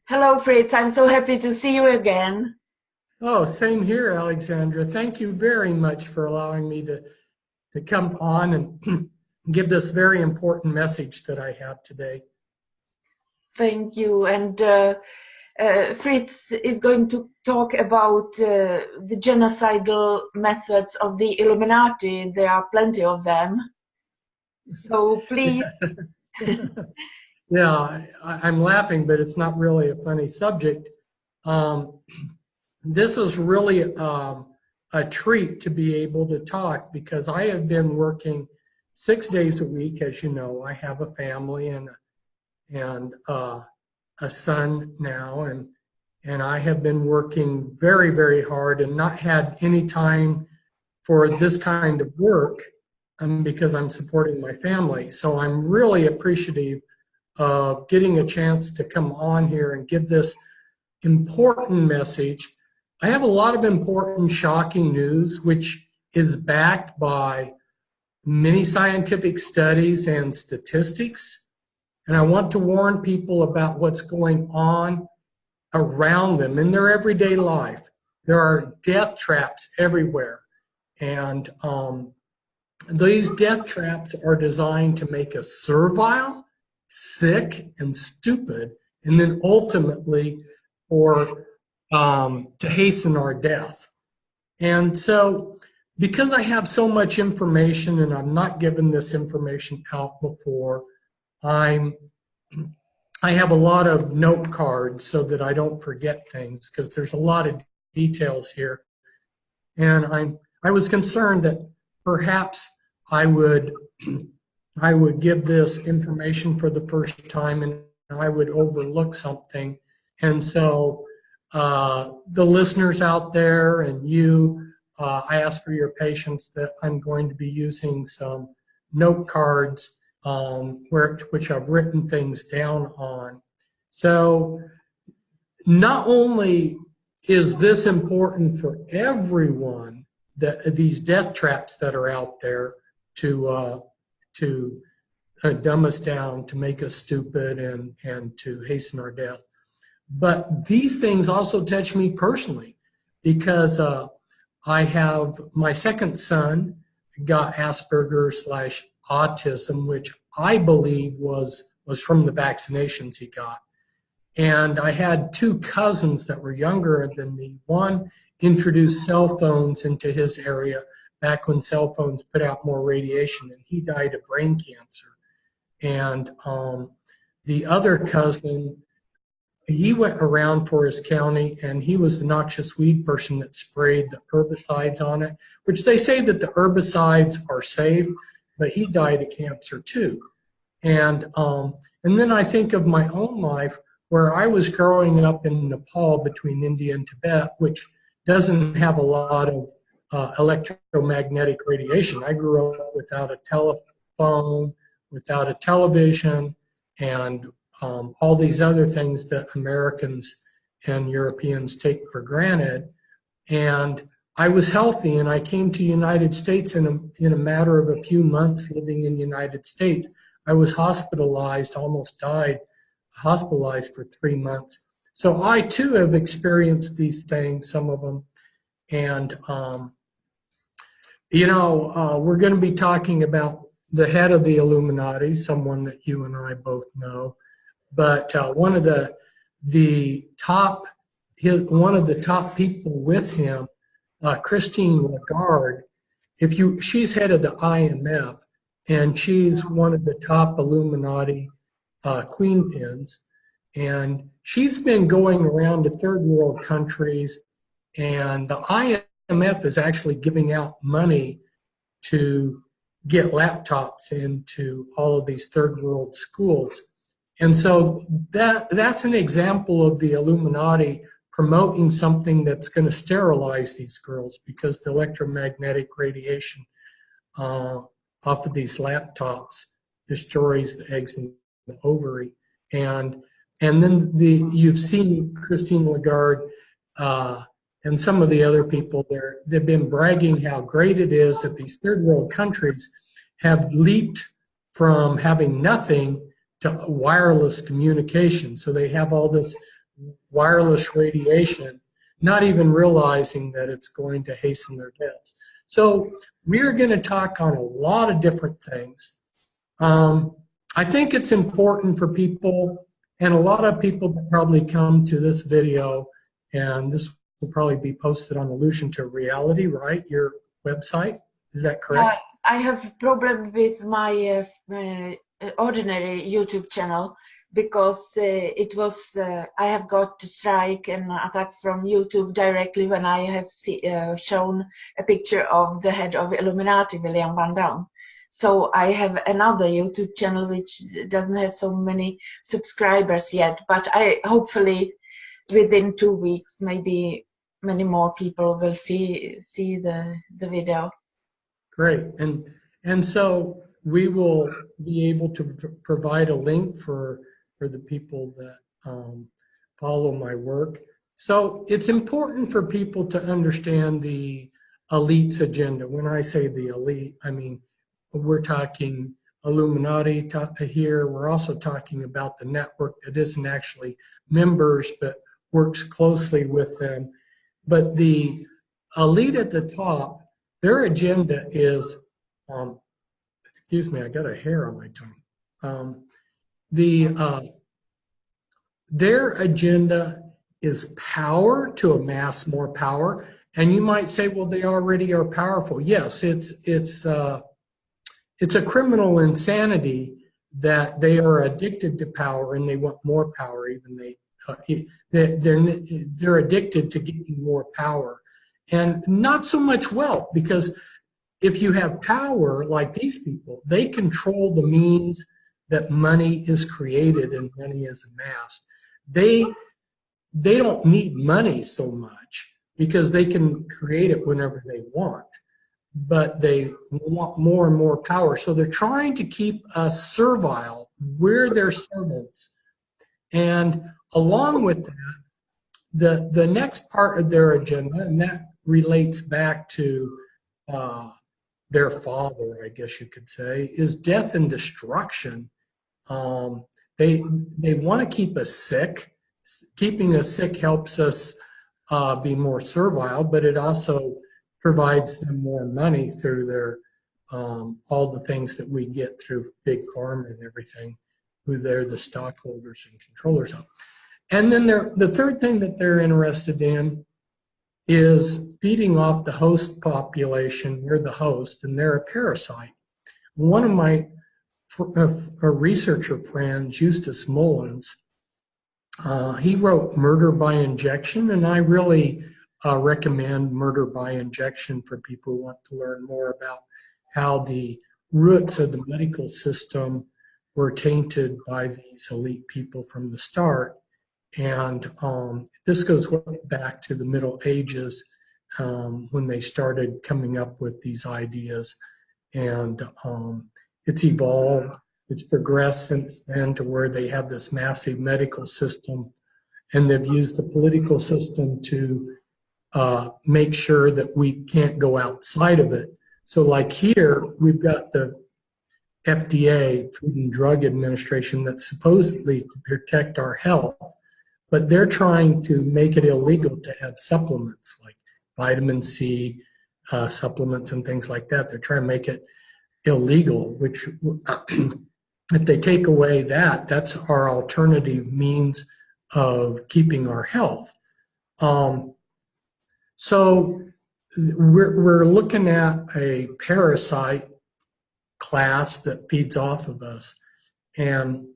Hello, Fritz. I'm so happy to see you again. Oh, same here, Alexandra. Thank you very much for allowing me to come on and give this very important message that I have today. Thank you. And Fritz is going to talk about the genocidal methods of the Illuminati. There are plenty of them. So please. Yeah, I'm laughing, but it's not really a funny subject. This is really a treat to be able to talk because I have been working 6 days a week. As you know, I have a family and a son now, and I have been working very, very hard and not had any time for this kind of work because I'm supporting my family. So I'm really appreciative of getting a chance to come on here and give this important message. I have a lot of important, shocking news, which is backed by many scientific studies and statistics. And I want to warn people about what's going on around them in their everyday life. There are death traps everywhere. And these death traps are designed to make us servile, sick, and stupid, and then ultimately to hasten our death. And so because I have so much information and I'm not given this information out before, I have a lot of note cards so that I don't forget things because there's a lot of details here. And I was concerned that perhaps I would give this information for the first time and I would overlook something. And so the listeners out there and you, I ask for your patience that I'm going to be using some note cards which I've written things down on. So not only is this important for everyone, these death traps that are out there to dumb us down, to make us stupid, and to hasten our death. But these things also touch me personally because I have my second son got Asperger's/autism, which I believe was from the vaccinations he got. And I had two cousins that were younger than me. One introduced cell phones into his area back when cell phones put out more radiation, and he died of brain cancer. And the other cousin, he went around Forest County, and he was the noxious weed person that sprayed the herbicides on it, which they say that the herbicides are safe, but he died of cancer too. And then I think of my own life where I was growing up in Nepal between India and Tibet, which doesn't have a lot of electromagnetic radiation. I grew up without a telephone, without a television, and all these other things that Americans and Europeans take for granted. And I was healthy, and I came to the United States in a matter of a few months living in the United States. I was hospitalized, almost died, hospitalized for 3 months. So I too have experienced these things, some of them. And, we're going to be talking about the head of the Illuminati, someone that you and I both know. But one of the top people with him, Christine Lagarde, she's head of the IMF, and she's one of the top Illuminati queen pins, and she's been going around to third world countries, and the IMF is actually giving out money to get laptops into all of these third world schools. And so that's an example of the Illuminati promoting something that's going to sterilize these girls because the electromagnetic radiation off of these laptops destroys the eggs in the ovary. And then you've seen Christine Lagarde and some of the other people there. They've been bragging how great it is that these third world countries have leaped from having nothing to wireless communication. So they have all this wireless radiation, not even realizing that it's going to hasten their deaths. So we're going to talk on a lot of different things. I think it's important for people, and a lot of people that probably come to this video, and this will probably be posted on Illusion to Reality, right? Your website, is that correct? I have a problem with my ordinary YouTube channel because I have got a strike and attacks from YouTube directly when I have shown a picture of the head of Illuminati, William Van Damme. So I have another YouTube channel which doesn't have so many subscribers yet, but hopefully within 2 weeks, maybe many more people will see the video. Great, and so we will be able to provide a link for the people that follow my work. So it's important for people to understand the elite's agenda. When I say the elite, I mean we're talking Illuminati here. We're also talking about the network that isn't actually members but works closely with them. But the elite at the top, their agenda is, excuse me, I got a hair on my tongue. Their agenda is power, to amass more power. And you might say, well, they already are powerful. Yes, it's a criminal insanity that they are addicted to power and they want more power. They're addicted to getting more power, and not so much wealth, because if you have power like these people, they control the means that money is created and money is amassed. They don't need money so much because they can create it whenever they want, but they want more and more power. So they're trying to keep us servile. We're their servants. And along with that, the next part of their agenda, and that relates back to their father, I guess you could say, is death and destruction. They want to keep us sick. Keeping us sick helps us be more servile, but it also provides them more money through their all the things that we get through big pharma and everything, who they're the stockholders and controllers of. And then the third thing that they're interested in is feeding off the host population. We're the host, and they're a parasite. One of my researcher friends, Eustace Mullins, he wrote Murder by Injection, and I really recommend Murder by Injection for people who want to learn more about how the roots of the medical system were tainted by these elite people from the start. And this goes back to the Middle Ages when they started coming up with these ideas. And it's evolved, it's progressed since then to where they have this massive medical system, and they've used the political system to make sure that we can't go outside of it. So like here, we've got the FDA, Food and Drug Administration, that's supposedly to protect our health, but they're trying to make it illegal to have supplements like vitamin C supplements and things like that. They're trying to make it illegal, which if they take away that, that's our alternative means of keeping our health. So we're looking at a parasite class that feeds off of us. And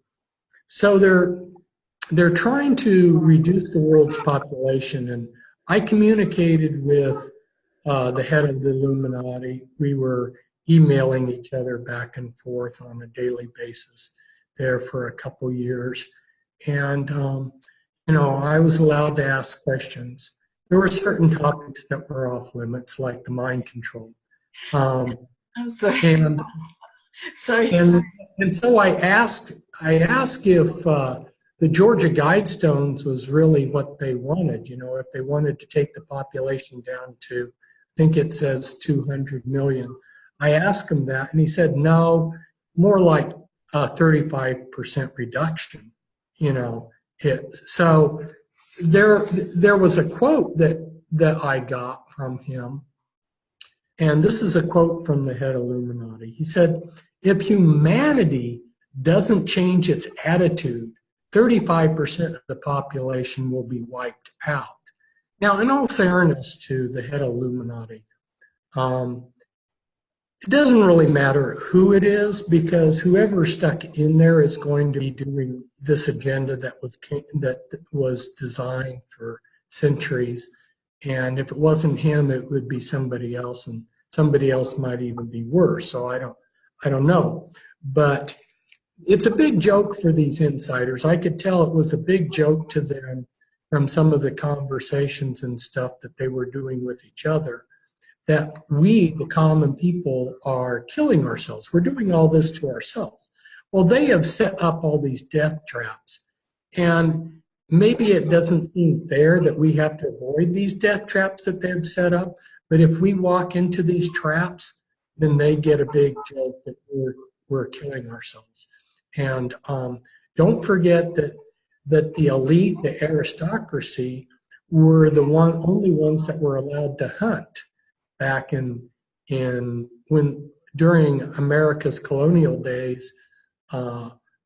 so they're trying to reduce the world's population. And I communicated with the head of the Illuminati. We were emailing each other back and forth on a daily basis there for a couple years. And, you know, I was allowed to ask questions. There were certain topics that were off limits, like the mind control. I'm sorry. And so I asked if the Georgia Guidestones was really what they wanted, you know, if they wanted to take the population down to, I think it says 200 million. I asked him that, and he said, no, more like a 35% reduction, you know. So there was a quote that I got from him, and this is a quote from the head Illuminati. He said, "If humanity doesn't change its attitude, 35% of the population will be wiped out." Now, in all fairness to the head Illuminati, it doesn't really matter who it is, because whoever's stuck in there is going to be doing this agenda that was designed for centuries. And if it wasn't him, it would be somebody else, and somebody else might even be worse. So I don't know. But it's a big joke for these insiders. I could tell it was a big joke to them from some of the conversations and stuff that they were doing with each other, that we, the common people, are killing ourselves. We're doing all this to ourselves. Well, they have set up all these death traps. And maybe it doesn't seem fair that we have to avoid these death traps that they've set up. But if we walk into these traps, then they get a big joke that we're killing ourselves. And don't forget that the elite, the aristocracy, were the only ones that were allowed to hunt back during America's colonial days,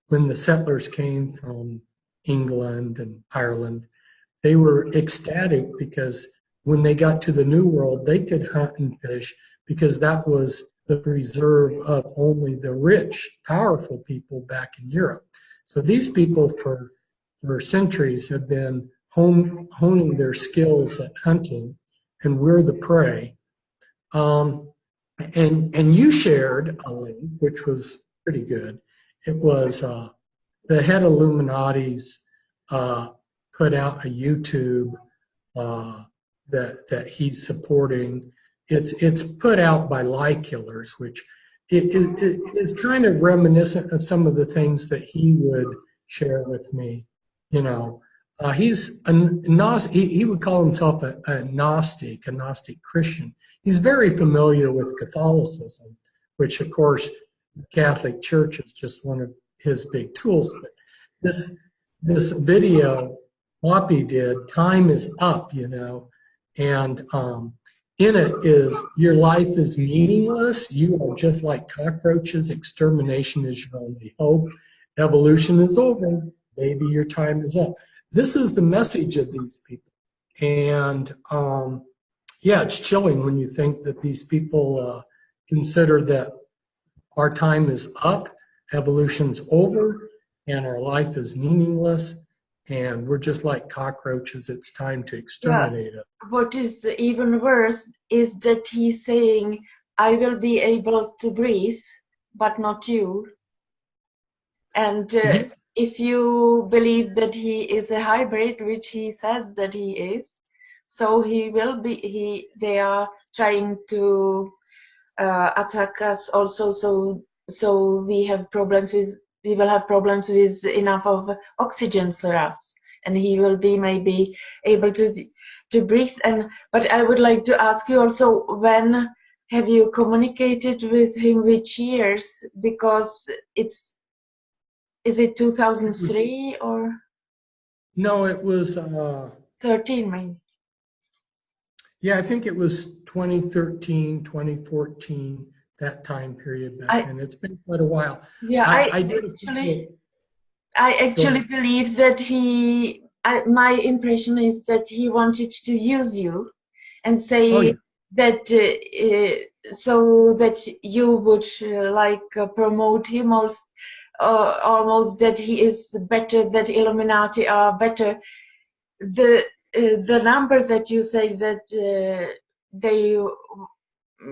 when the settlers came from England and Ireland. They were ecstatic because when they got to the New World, they could hunt and fish, because that was the preserve of only the rich, powerful people back in Europe. So these people for centuries have been honing their skills at hunting, and we're the prey. And you shared a link, which was pretty good. It was the head Illuminati's put out a YouTube that he's supporting. It's put out by lie killers, which is kind of reminiscent of some of the things that he would share with me. You know, he's he would call himself a Gnostic Christian. He's very familiar with Catholicism, which of course the Catholic Church is just one of his big tools. But this video Floppy did, "Time is Up," you know, and in it is, "Your life is meaningless. You are just like cockroaches. Extermination is your only hope. Evolution is over. Baby, your time is up." This is the message of these people. And yeah, it's chilling when you think that these people consider that our time is up, evolution's over, and our life is meaningless, and we're just like cockroaches. It's time to exterminate it. What is even worse is that he's saying, "I will be able to breathe, but not you." And if you believe that he is a hybrid, which he says that he is, so he will be. They are trying to attack us also. So we have problems with. We will have problems with enough of oxygen for us, and he will be maybe able to breathe. But I would like to ask you also, when have you communicated with him? Which years? Because is it 2003 or? No, it was 13 maybe. Yeah, I think it was 2013, 2014, that time period back then. It's been quite a while. Yeah, I actually believe that my impression is that he wanted to use you and say that so that you would promote him, also, almost that he is better, that Illuminati are better. The number that you say that they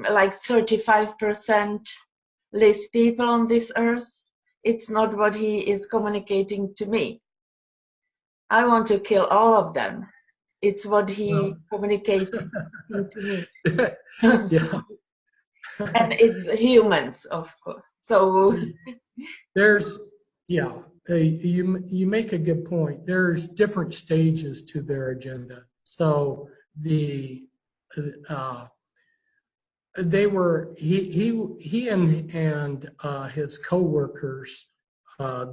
like 35% less people on this earth, it's not what he is communicating to me. I want to kill all of them. It's what he communicates to me. Yeah. And it's humans, of course. So you make a good point. There's different stages to their agenda. So he and his co-workers,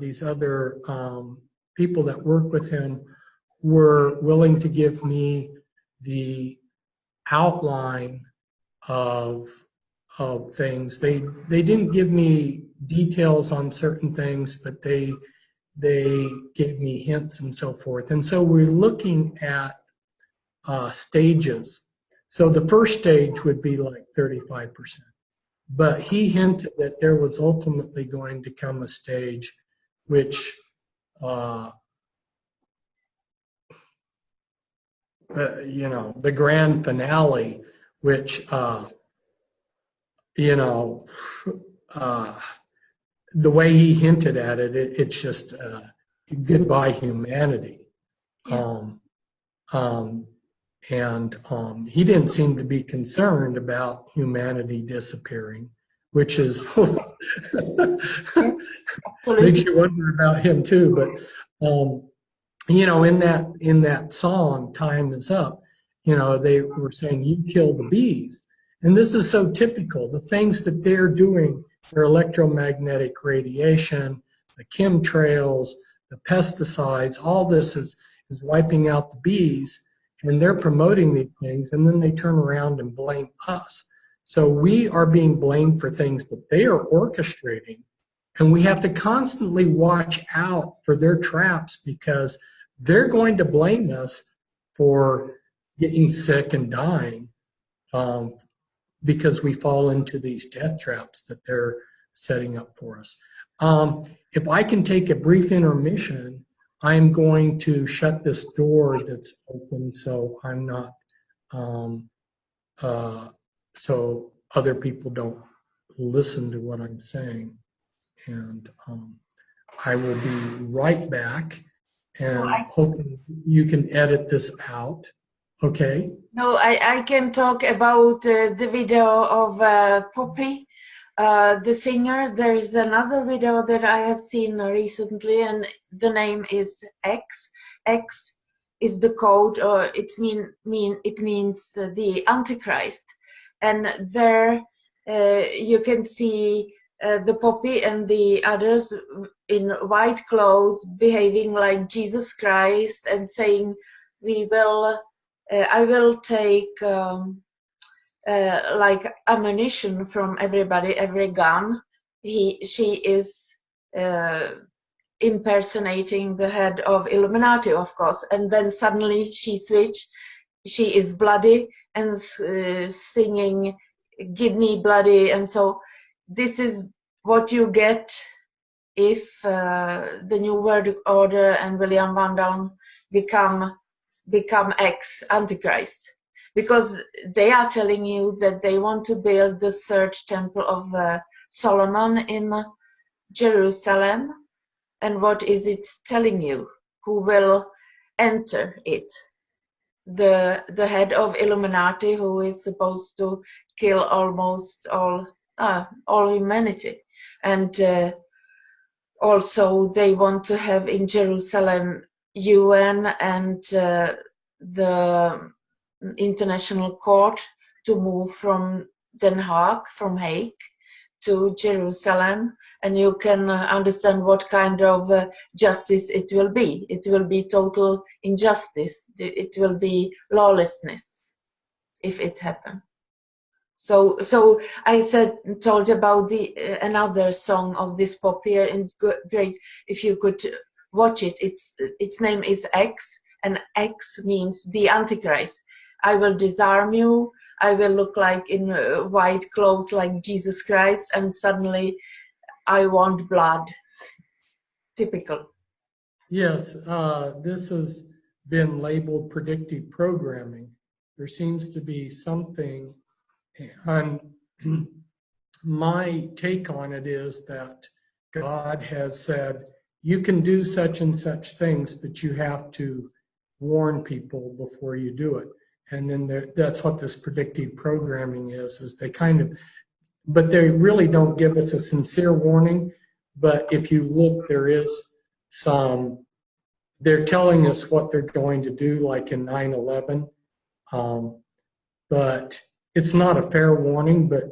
these other people that work with him, were willing to give me the outline of things. They didn't give me details on certain things, but they gave me hints and so forth. And so we're looking at stages. So the first stage would be like 35%. But he hinted that there was ultimately going to come a stage which you know, the grand finale, which you know, the way he hinted at it, it's just goodbye humanity. Yeah. He didn't seem to be concerned about humanity disappearing, which is makes you wonder about him too. But you know, in that song, "Time Is Up," you know, they were saying, "You kill the bees," and this is so typical. The things that they're doing, their electromagnetic radiation, the chemtrails, the pesticides, all this is wiping out the bees. And they're promoting these things, and then they turn around and blame us. So we are being blamed for things that they are orchestrating, and we have to constantly watch out for their traps, because they're going to blame us for getting sick and dying because we fall into these death traps that they're setting up for us. If I can take a brief intermission, I'm going to shut this door that's open so I'm not, so other people don't listen to what I'm saying. And I will be right back, and hoping you can edit this out. Okay? No, I can talk about the video of Poppy, the singer. There is another video that I have seen recently, and the name is X. X is the code, or it means the Antichrist. And there you can see the Poppy and the others in white clothes behaving like Jesus Christ and saying, "We will." I will take like ammunition from everybody, every gun. She is impersonating the head of Illuminati, of course, and then suddenly she switched. She is bloody and singing, "Give me bloody," and so this is what you get if the New World Order and William Van Down become ex-Antichrist, because they are telling you that they want to build the third temple of Solomon in Jerusalem. And what is it telling you? Who will enter it? The head of Illuminati, who is supposed to kill almost all humanity. And also they want to have in Jerusalem UN and the International Court to move from Den Haag, from Hague, to Jerusalem, and you can understand what kind of justice it will be. It will be total injustice. It will be lawlessness if it happens. So I told about the another song of this Poppy, and it's great if you could watch it. Its name is X, and X means the Antichrist. I will disarm you. I will look like in white clothes like Jesus Christ, and suddenly I want blood. Typical. Yes, this has been labeled predictive programming. There seems to be something, and my take on it is that God has said, you can do such and such things, but you have to warn people before you do it. And then that's what this predictive programming is they kind of, but they really don't give us a sincere warning. But if you look, there is some, they're telling us what they're going to do, like in 9/11. But it's not a fair warning, but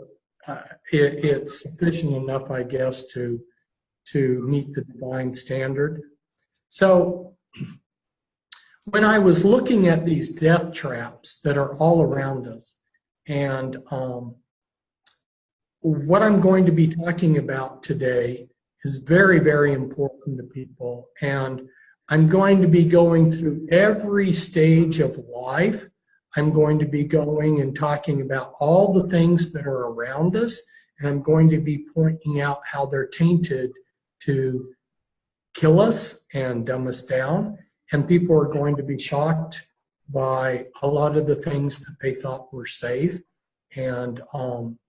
it's sufficient enough, I guess, to meet the divine standard. So when I was looking at these death traps that are all around us, and what I'm going to be talking about today is very, very important to people. And I'm going to be going through every stage of life. I'm going to be going and talking about all the things that are around us. And I'm going to be pointing out how they're tainted to kill us and dumb us down. And people are going to be shocked by a lot of the things that they thought were safe. And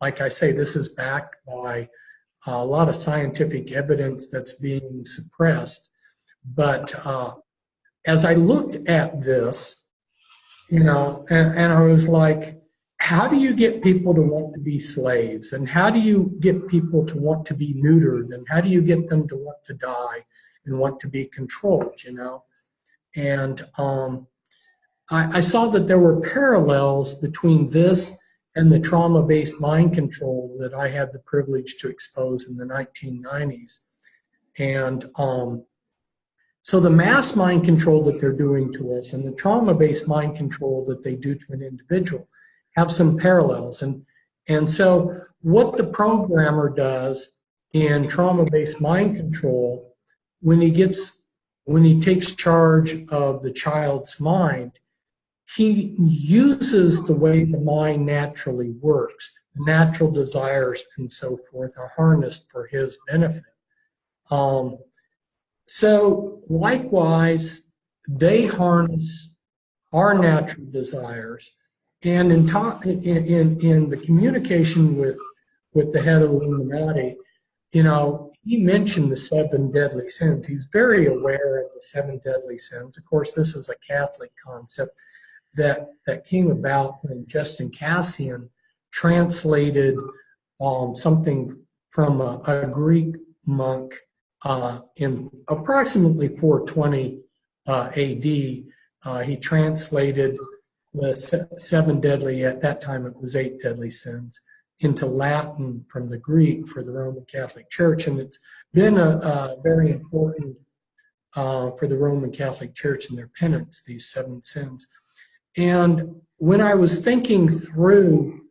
like I say, this is backed by a lot of scientific evidence that's being suppressed. But as I looked at this, you know, and I was like, how do you get people to want to be slaves? And how do you get people to want to be neutered? And how do you get them to want to die and want to be controlled, you know? And I saw that there were parallels between this and the trauma-based mind control that I had the privilege to expose in the 1990s. And so the mass mind control that they're doing to us and the trauma-based mind control that they do to an individual have some parallels. And so what the programmer does in trauma-based mind control, when he takes charge of the child's mind, he uses the way the mind naturally works. Natural desires and so forth are harnessed for his benefit. So likewise, they harness our natural desires. And in the communication with the head of Illuminati, you know, he mentioned the 7 deadly sins. He's very aware of the 7 deadly sins. Of course, this is a Catholic concept that came about when Justin Cassian translated something from a Greek monk in approximately 420 AD. He translated the 7 deadly, at that time it was 8 deadly sins, into Latin from the Greek for the Roman Catholic Church. And it's been very important for the Roman Catholic Church in their penance, these 7 sins. And when I was thinking through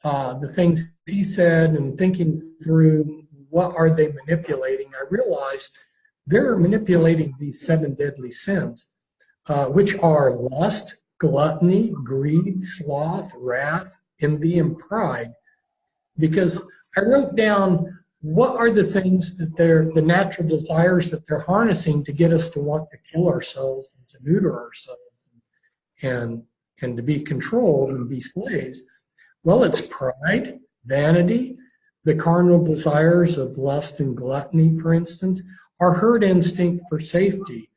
the things he said and thinking through what are they manipulating, I realized they're manipulating these 7 deadly sins, which are lust, gluttony, greed, sloth, wrath, envy, and pride. Because I wrote down what are the things that the natural desires that they're harnessing to get us to want to kill ourselves and to neuter ourselves and to be controlled and be slaves. Well, it's pride, vanity, the carnal desires of lust and gluttony, for instance, our herd instinct for safety,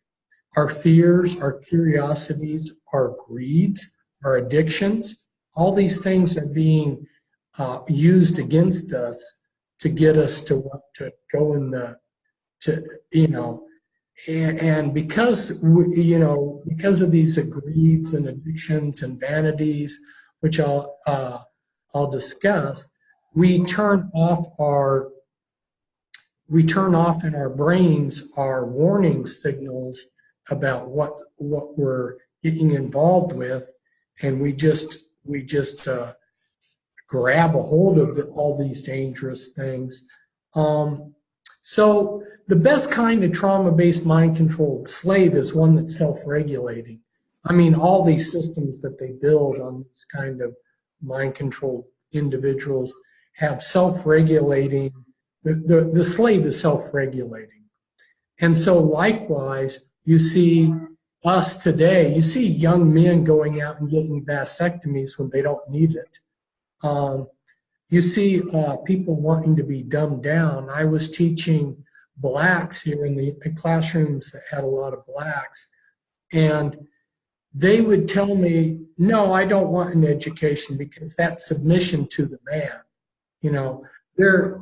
our fears, our curiosities, our greeds, our addictions. All these things are being used against us to get us to want to go in and because because of these greeds and addictions and vanities, which I'll discuss, we turn off in our brains our warning signals about what we're getting involved with, and we just grab a hold of all these dangerous things. So the best kind of trauma-based mind-controlled slave is one that's self-regulating. I mean, all these systems that they build on this kind of mind-controlled individuals have self-regulating, the slave is self-regulating. And so likewise, you see us today, you see young men going out and getting vasectomies when they don't need it. You see people wanting to be dumbed down. I was teaching blacks here in the classrooms that had a lot of blacks, and they would tell me, no, I don't want an education because that's submission to the man. You know, their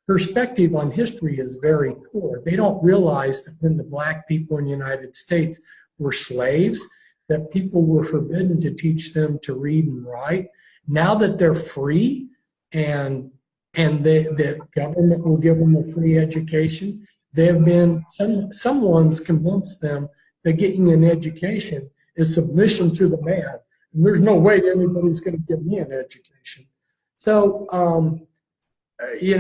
perspective on history is very poor. They don't realize that when the black people in the United States were slaves, that people were forbidden to teach them to read and write. Now that they're free and the government will give them a free education, they have been, someone's convinced them that getting an education is submission to the man. And there's no way anybody's going to give me an education. So, you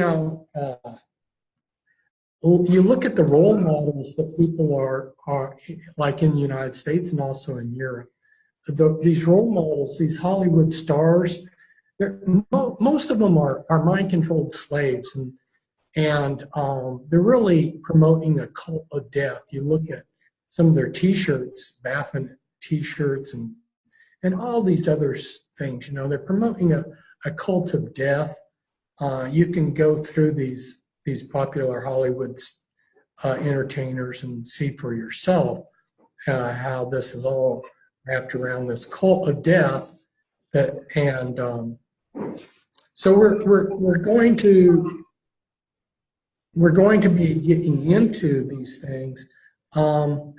look at the role models that people are like in the United States and also in Europe. These role models, these Hollywood stars, most of them are mind-controlled slaves, and they're really promoting a cult of death. You look at some of their T-shirts, Baphomet T-shirts, and all these other things. They're promoting a cult of death. You can go through these popular Hollywood entertainers and see for yourself how this is all wrapped around this cult of death. So we're going to be getting into these things. One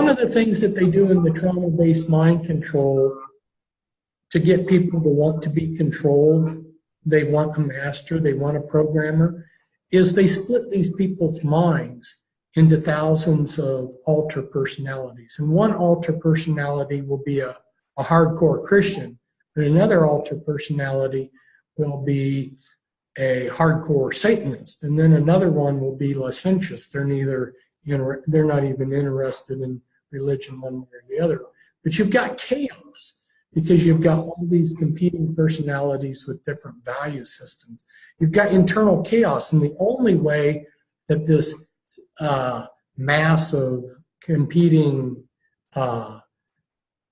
of the things that they do in the trauma-based mind control to get people to want to be controlled, they want a master, they want a programmer, is they split these people's minds into thousands of alter personalities. And one alter personality will be a hardcore Christian, but another alter personality will be a hardcore Satanist, and then another one will be licentious. They're not even interested in religion one way or the other. But you've got chaos because you've got all these competing personalities with different value systems. You've got internal chaos, and the only way that this mass of competing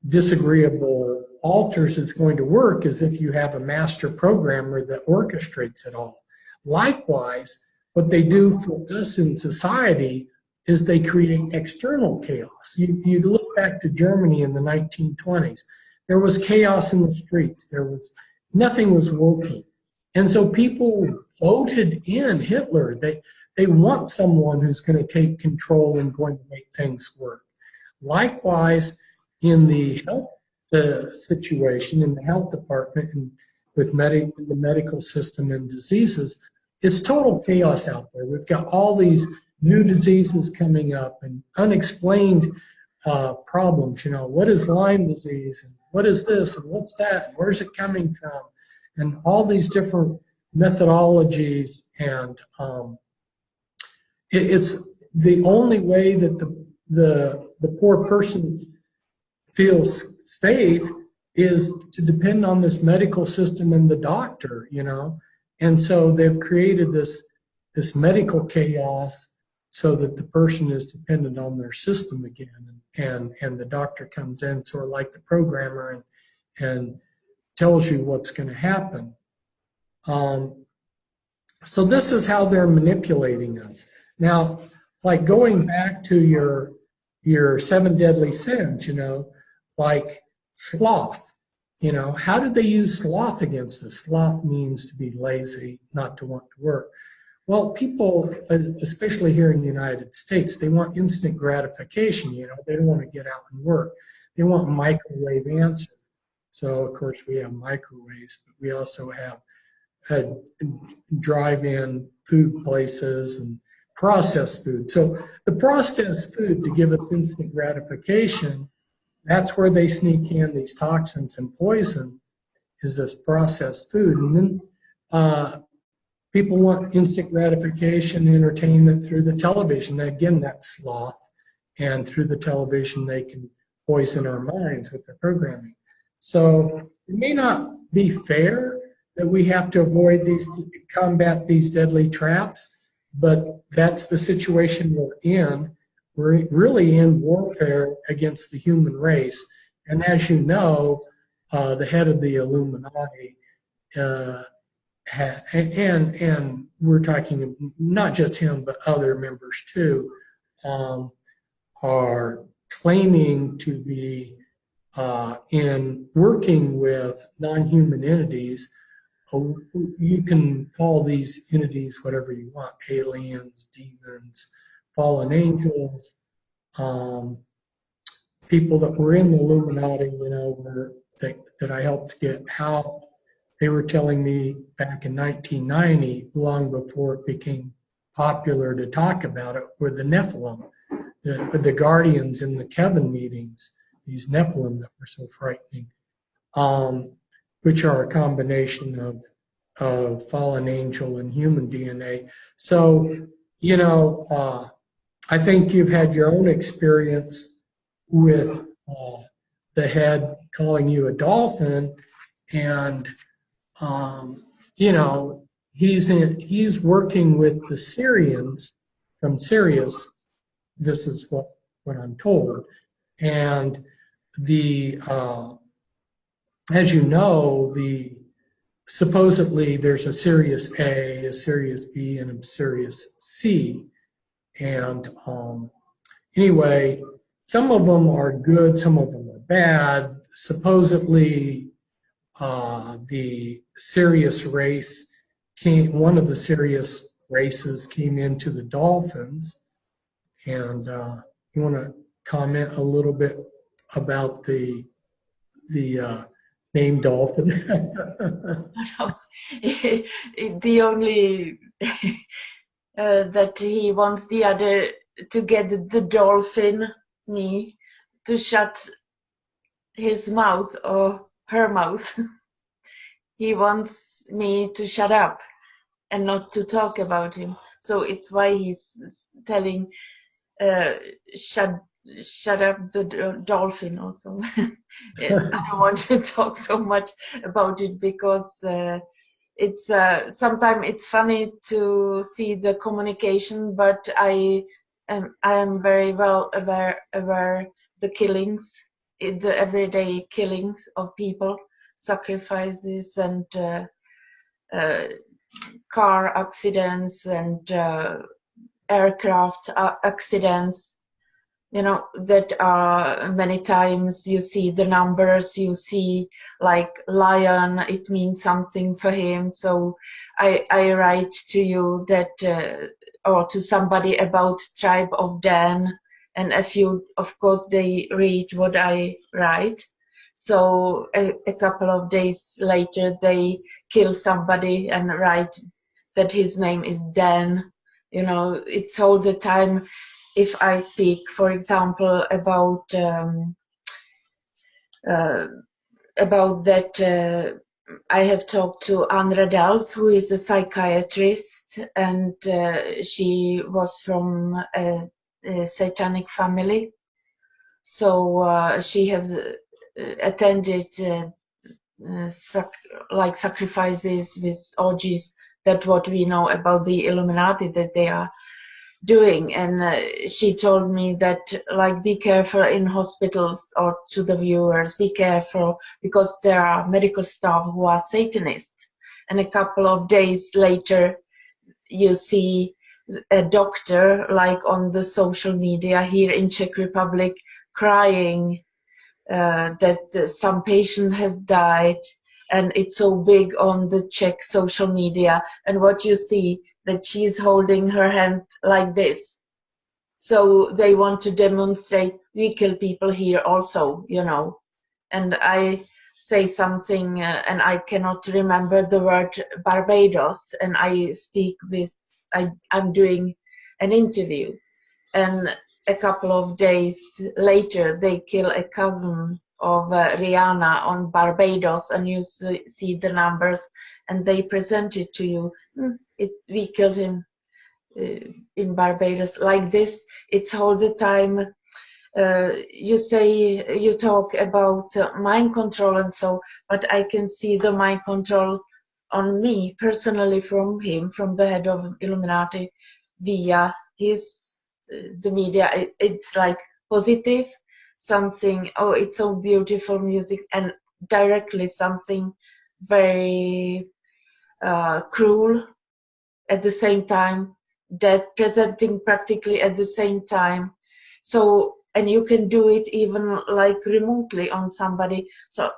disagreeable alters is going to work is if you have a master programmer that orchestrates it all. Likewise, what they do for us in society is they create external chaos. You look back to Germany in the 1920s. There was chaos in the streets. Nothing was working. And so people voted in Hitler. They want someone who's going to take control and going to make things work. Likewise, in the health situation, in the health department, and with the medical system and diseases, it's total chaos out there. We've got all these new diseases coming up and unexplained problems. What is Lyme disease, and what is this, and what's that, and where's it coming from, and all these different methodologies. And it's the only way that the poor person feels safe is to depend on this medical system and the doctor, And so they've created this medical chaos so that the person is dependent on their system again, and the doctor comes in sort of like the programmer and tells you what's going to happen. So this is how they're manipulating us. Now, like going back to your 7 deadly sins, like sloth. How did they use sloth against us? Sloth means to be lazy, not to want to work. Well, people, especially here in the United States, they want instant gratification. They don't want to get out and work. They want microwave answers. So, of course, we have microwaves, but we also have drive-in food places and processed food. So the processed food, to give us instant gratification, that's where they sneak in these toxins and poison, is this processed food. And then people want instant gratification, entertainment through the television. Again, that's sloth. And through the television, they can poison our minds with their programming. So it may not be fair that we have to combat these deadly traps, but that's the situation we're in. We're really in warfare against the human race. And as you know, the head of the Illuminati, and we're talking not just him, but other members too, are claiming to be in working with non-human entities. You can call these entities whatever you want: aliens, demons, fallen angels, people that were in the Illuminati, that I helped get out. They were telling me back in 1990, long before it became popular to talk about it, were the Nephilim. the guardians in the Kevin meetings, these Nephilim that were so frightening, which are a combination of fallen angel and human DNA. So, you know, I think you've had your own experience with the head calling you a dolphin, and you know, he's working with the Syrians from Sirius. This is what I'm told, and the as you know, supposedly there's a Sirius A, a Sirius B, and a Sirius C, and anyway, some of them are good, some of them are bad. Supposedly, the Sirius race one of the Sirius races came into the dolphins, and you want to comment a little bit about the name dolphin? No, the only that he wants the other to get the dolphin, me, to shut his mouth or her mouth. He wants me to shut up and not to talk about him. So it's why he's telling shut up the dolphin also. I don't want to talk so much about it because it's sometimes it's funny to see the communication, but I am very well aware the killings, the everyday killings of people, sacrifices, and car accidents and aircraft accidents. You know, that are many times you see the numbers, you see like lion, it means something for him. So I write to you that, or to somebody about tribe of Dan, and a few, of course, they read what I write. So a couple of days later, they kill somebody and write that his name is Dan. You know, it's all the time. If I speak, for example, about that, I have talked to Anne Radels, who is a psychiatrist, and she was from a satanic family. So she has attended like sacrifices with orgies. That's what we know about the Illuminati, that they are doing. And she told me that, like, be careful in hospitals, or to the viewers, be careful, because there are medical staff who are Satanists. And a couple of days later, you see a doctor, like on the social media here in Czech Republic, crying that some patient has died, and it's so big on the Czech social media. And what you see, that she is holding her hand like this. So they want to demonstrate, we kill people here also, you know. And I say something, and I cannot remember the word Barbados, and I speak with, I'm doing an interview. And a couple of days later, they kill a cousin of Rihanna on Barbados, and you see the numbers, and they present it to you. We killed him in Barbados. Like this, it's all the time. You talk about mind control and so, but I can see the mind control on me personally from him, from the head of Illuminati, via the media. It's like positive, something, oh, it's so beautiful music, and directly something very cruel at the same time, that presenting practically at the same time. So, and you can do it even like remotely on somebody, so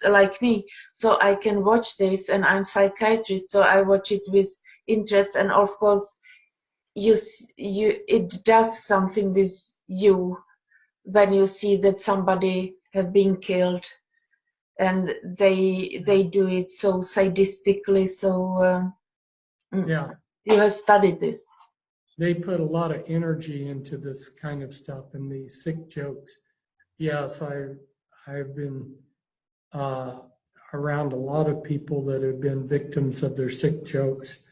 like me. So I can watch this, and I'm psychiatrist, so I watch it with interest, and of course it does something with you when you see that somebody have been killed, and they do it so sadistically. So Yeah. you have studied this. they put a lot of energy into this kind of stuff and these sick jokes. Yes, I've been around a lot of people that have been victims of their sick jokes.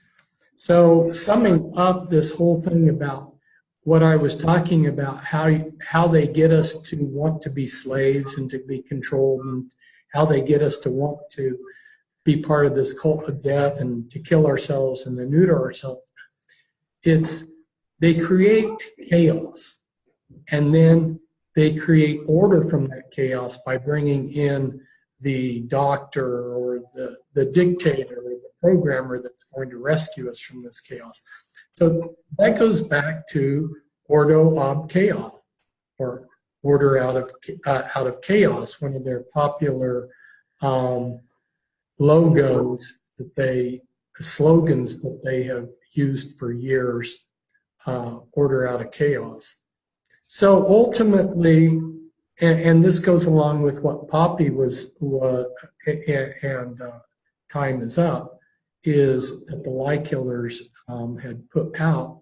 So summing up this whole thing about what I was talking about, how they get us to want to be slaves and to be controlled, and how they get us to want to be part of this cult of death and to kill ourselves and to neuter ourselves. They create chaos, and then they create order from that chaos by bringing in the doctor or the dictator or the programmer that's going to rescue us from this chaos. So that goes back to Ordo ab chaos, or order out of chaos, one of their popular logos slogans that they have used for years, order out of chaos. So ultimately, and this goes along with what Poppy and time is up, is that the lie killers had put out.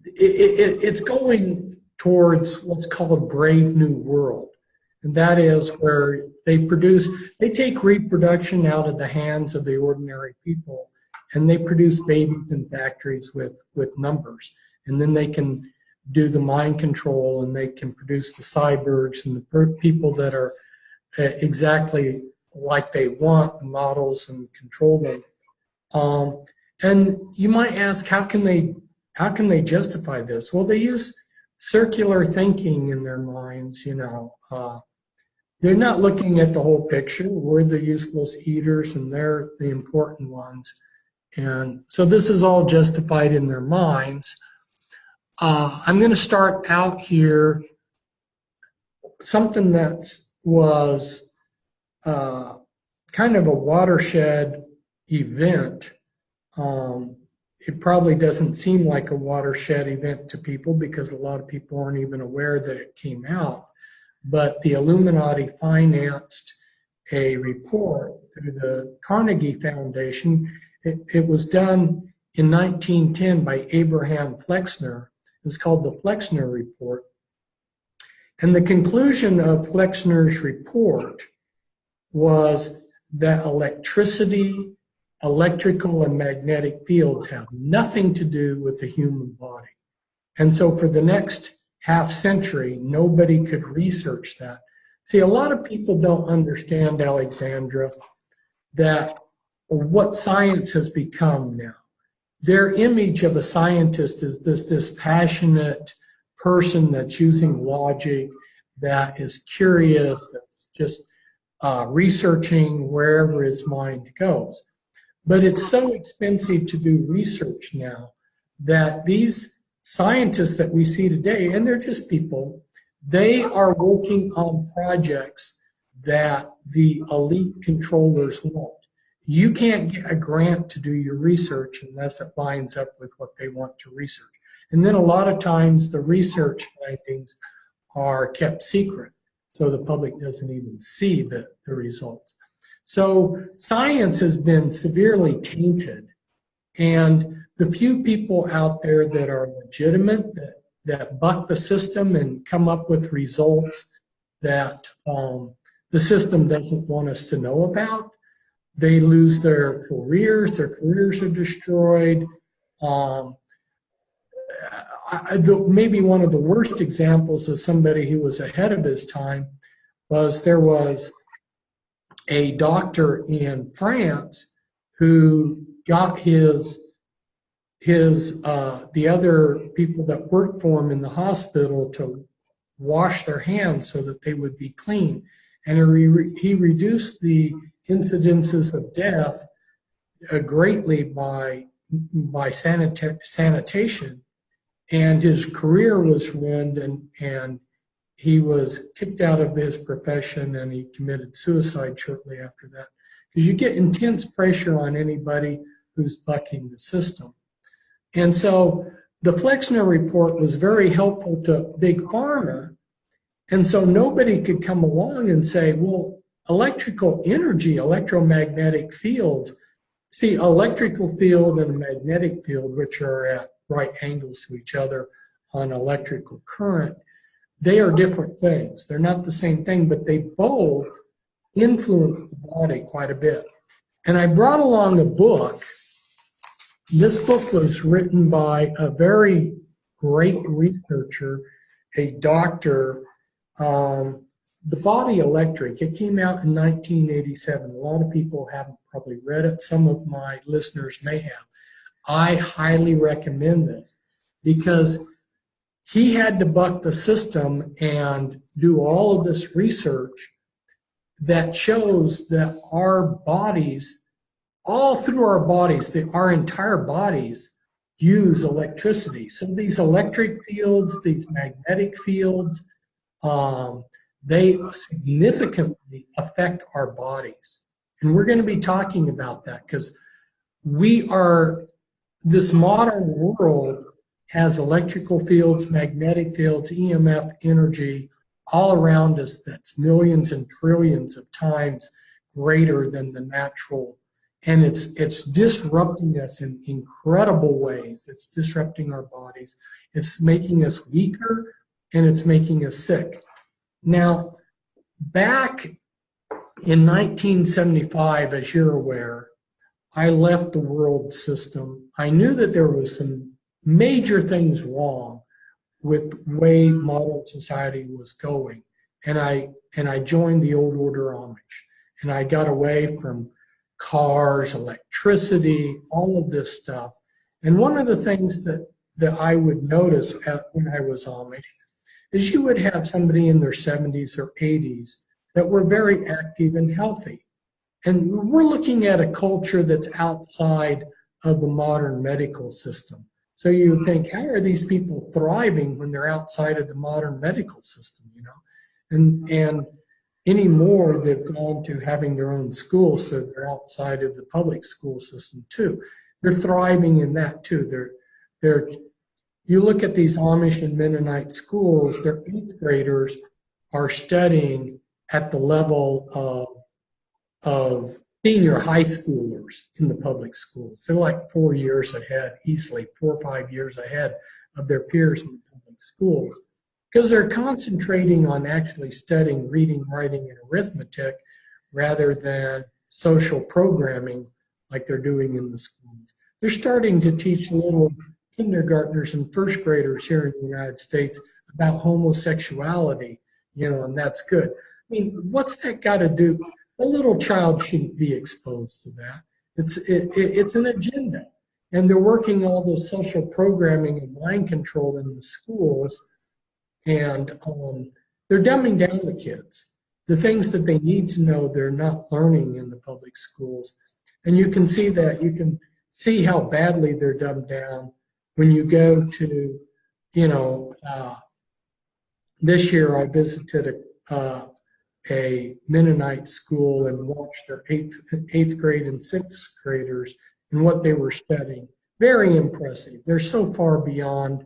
It's going towards what's called a brave new world. And that is where they take reproduction out of the hands of the ordinary people, and they produce babies in factories with numbers. And then they can do the mind control, and they can produce the cyborgs and the people that are exactly like they want, the models, and control them. And you might ask, how can they justify this? Well, they use circular thinking in their minds, you know. They're not looking at the whole picture. We're the useless eaters, and they're the important ones. And so this is all justified in their minds. I'm going to start out here something that was kind of a watershed event. It probably doesn't seem like a watershed event to people because a lot of people aren't even aware that it came out. But the Illuminati financed a report through the Carnegie Foundation. It was done in 1910 by Abraham Flexner. It's called the Flexner Report. And the conclusion of Flexner's report was that electricity, electrical and magnetic fields have nothing to do with the human body. And so for the next half century, nobody could research that. See, a lot of people don't understand, Alexandra, that what science has become now. Their image of a scientist is this passionate person that's using logic, that is curious, that's just researching wherever his mind goes. But it's so expensive to do research now that these scientists that we see today, and they're just people, they are working on projects that the elite controllers want. You can't get a grant to do your research unless it lines up with what they want to research. And then a lot of times the research findings are kept secret, so the public doesn't even see the results. So science has been severely tainted, and the few people out there that are legitimate, that buck the system and come up with results that the system doesn't want us to know about, they lose their careers are destroyed. Maybe one of the worst examples of somebody who was ahead of his time was there was a doctor in France who got the other people that worked for him in the hospital to wash their hands so that they would be clean. And he reduced the incidences of death greatly by sanitation. And his career was ruined, and he was kicked out of his profession, and he committed suicide shortly after that. Because you get intense pressure on anybody who's bucking the system. And so the Flexner Report was very helpful to Big Pharma. And so nobody could come along and say, well, electrical energy, electromagnetic fields, See, electrical field and a magnetic field, which are at right angles to each other on electrical current, they are different things. They're not the same thing, but they both influence the body quite a bit. And I brought along a book. This book was written by a very great researcher, a doctor, The Body Electric. It came out in 1987. A lot of people haven't probably read it. Some of my listeners may have. I highly recommend this because he had to buck the system and do all of this research that shows that our bodies, all through our bodies, our entire bodies use electricity. So these electric fields, these magnetic fields, they significantly affect our bodies. And we're going to be talking about that because this modern world has electrical fields, magnetic fields, EMF energy all around us that's millions and trillions of times greater than the natural. And it's disrupting us in incredible ways. It's disrupting our bodies. It's making us weaker, and it's making us sick. Now, back in 1975, as you're aware, I left the world system. I knew that there was some major things wrong with the way modern society was going. And I joined the old order Amish. And I got away from cars, electricity, all of this stuff. And one of the things that I would notice when I was Amish is you would have somebody in their 70s or 80s that were very active and healthy. And we're looking at a culture that's outside of the modern medical system. So you think, how are these people thriving when they're outside of the modern medical system, you know? And anymore, they've gone to having their own schools, so they're outside of the public school system too. They're thriving in that too. You look at these Amish and Mennonite schools, their 8th graders are studying at the level of senior high schoolers in the public schools. They're like 4 years ahead, easily 4 or 5 years ahead of their peers in the public schools, because they're concentrating on actually studying reading, writing, and arithmetic rather than social programming like they're doing in the schools. They're starting to teach little kindergartners and first graders here in the United States about homosexuality, you know, and that's good. I mean, what's that got to do? A little child shouldn't be exposed to that. It's an agenda. And they're working all this social programming and mind control in the schools, and they're dumbing down the kids. The things that they need to know, they're not learning in the public schools. And you can see that. You can see how badly they're dumbed down when you go to, you know, this year I visited a Mennonite school and watched their 8th grade and 6th graders and what they were studying. Very impressive. They're so far beyond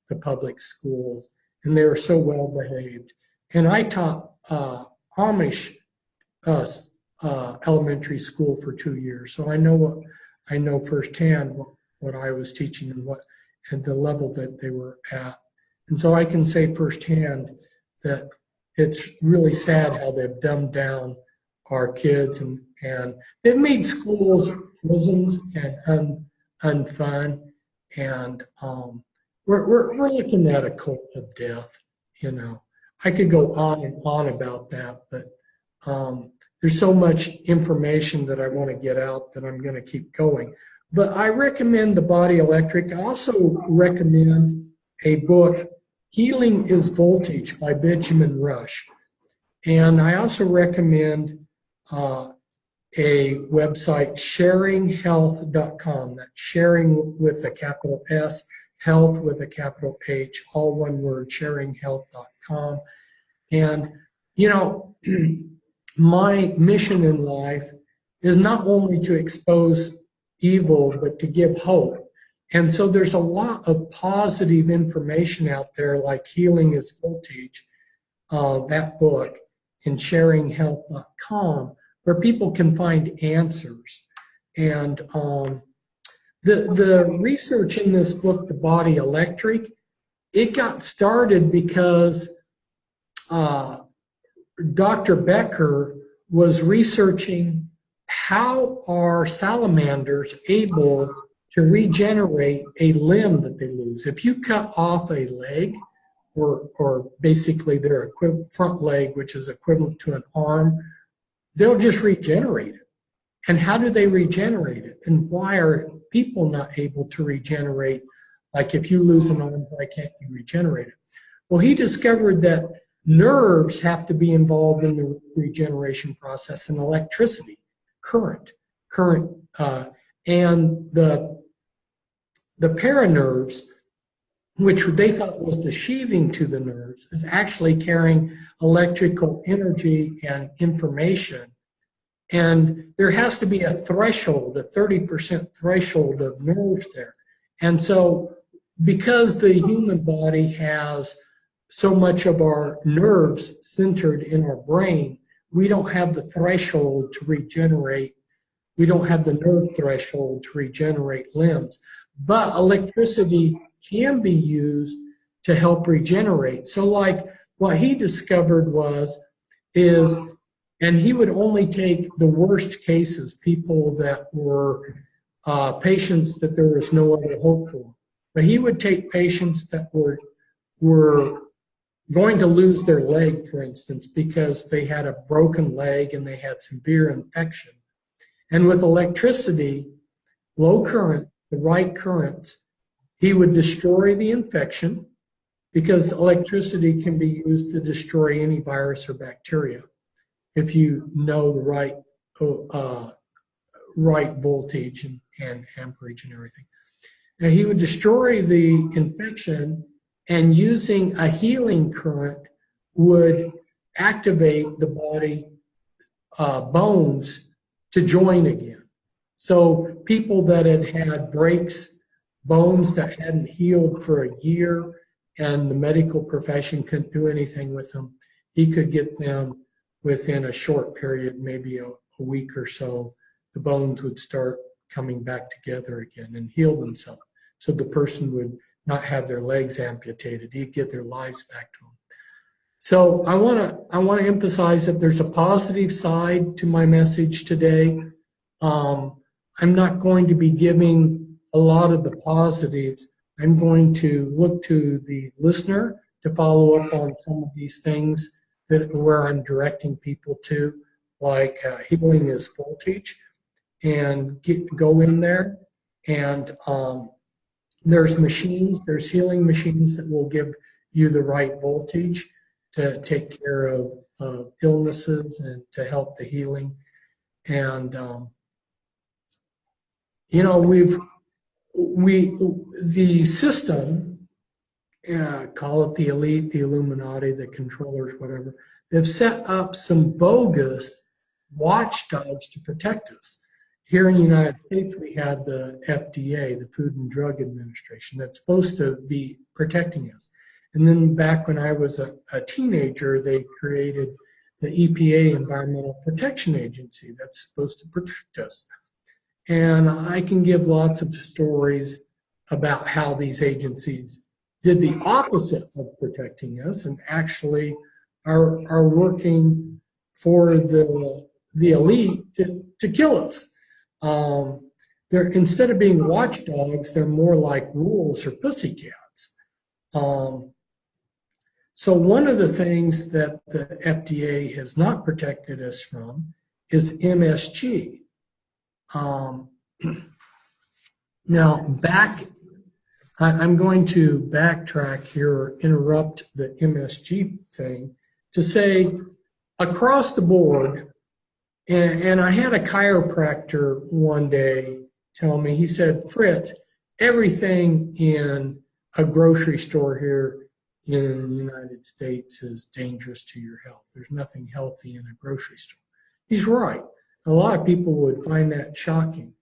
the public schools, and they were so well behaved. And I taught Amish elementary school for 2 years, so I know firsthand what I was teaching and what at the level that they were at. And so I can say firsthand that it's really sad how they've dumbed down our kids, and they've made schools prisons and unfun. And we're looking at a cult of death. You know, I could go on and on about that, but there's so much information that I want to get out that I'm going to keep going. But I recommend The Body Electric. I also recommend a book, Healing is Voltage by Benjamin Rush. And I also recommend a website, sharinghealth.com. That's sharing with a capital S, health with a capital H, all one word, sharinghealth.com. And, you know, my mission in life is not only to expose evil, but to give hope. And so there's a lot of positive information out there, like Healing is Voltage, that book, and sharinghealth.com, where people can find answers. And the research in this book, The Body Electric, it got started because Dr. Becker was researching how are salamanders able to regenerate a limb that they lose. If you cut off a leg, or basically their front leg, which is equivalent to an arm, they'll just regenerate it. And how do they regenerate it? And why are people not able to regenerate? Like if you lose an arm, why can't you regenerate it? Well, he discovered that nerves have to be involved in the regeneration process, and electricity, current, and the paranerves, which they thought was the sheathing to the nerves, is actually carrying electrical energy and information. And there has to be a threshold, a 30% threshold of nerves there. And so because the human body has so much of our nerves centered in our brain, we don't have the threshold to regenerate. We don't have the nerve threshold to regenerate limbs. But electricity can be used to help regenerate. So like what he discovered is, and he would only take the worst cases, people that were patients that there was no other hope for. But he would take patients that were going to lose their leg, for instance, because they had a broken leg and they had severe infection. And with electricity, low current, the right currents, he would destroy the infection, because electricity can be used to destroy any virus or bacteria if you know the right voltage and amperage and everything. Now, he would destroy the infection, and using a healing current would activate the body bones to join again. So people that had breaks, bones that hadn't healed for a year, and the medical profession couldn't do anything with them, he could get them within a short period, maybe a week or so. The bones would start coming back together again and heal themselves. So the person would not have their legs amputated. He'd get their lives back to them. So I want to emphasize that there's a positive side to my message today. I'm not going to be giving a lot of the positives. I'm going to look to the listener to follow up on some of these things where I'm directing people to, like healing is voltage, and go in there. And there's machines, there's healing machines that will give you the right voltage to take care of illnesses and to help the healing. And you know, the system, call it the elite, the Illuminati, the controllers, whatever, they've set up some bogus watchdogs to protect us. Here in the United States, we have the FDA, the Food and Drug Administration, that's supposed to be protecting us. And then back when I was a teenager, they created the EPA, Environmental Protection Agency, that's supposed to protect us. And I can give lots of stories about how these agencies did the opposite of protecting us and actually are working for the elite to kill us. They're, instead of being watchdogs, they're more like wolves or pussycats. So one of the things that the FDA has not protected us from is MSG. Now, I'm going to backtrack here, or interrupt the MSG thing to say, across the board, and I had a chiropractor one day tell me, he said, Fritz, everything in a grocery store here in the United States is dangerous to your health. There's nothing healthy in a grocery store. He's right. A lot of people would find that shocking.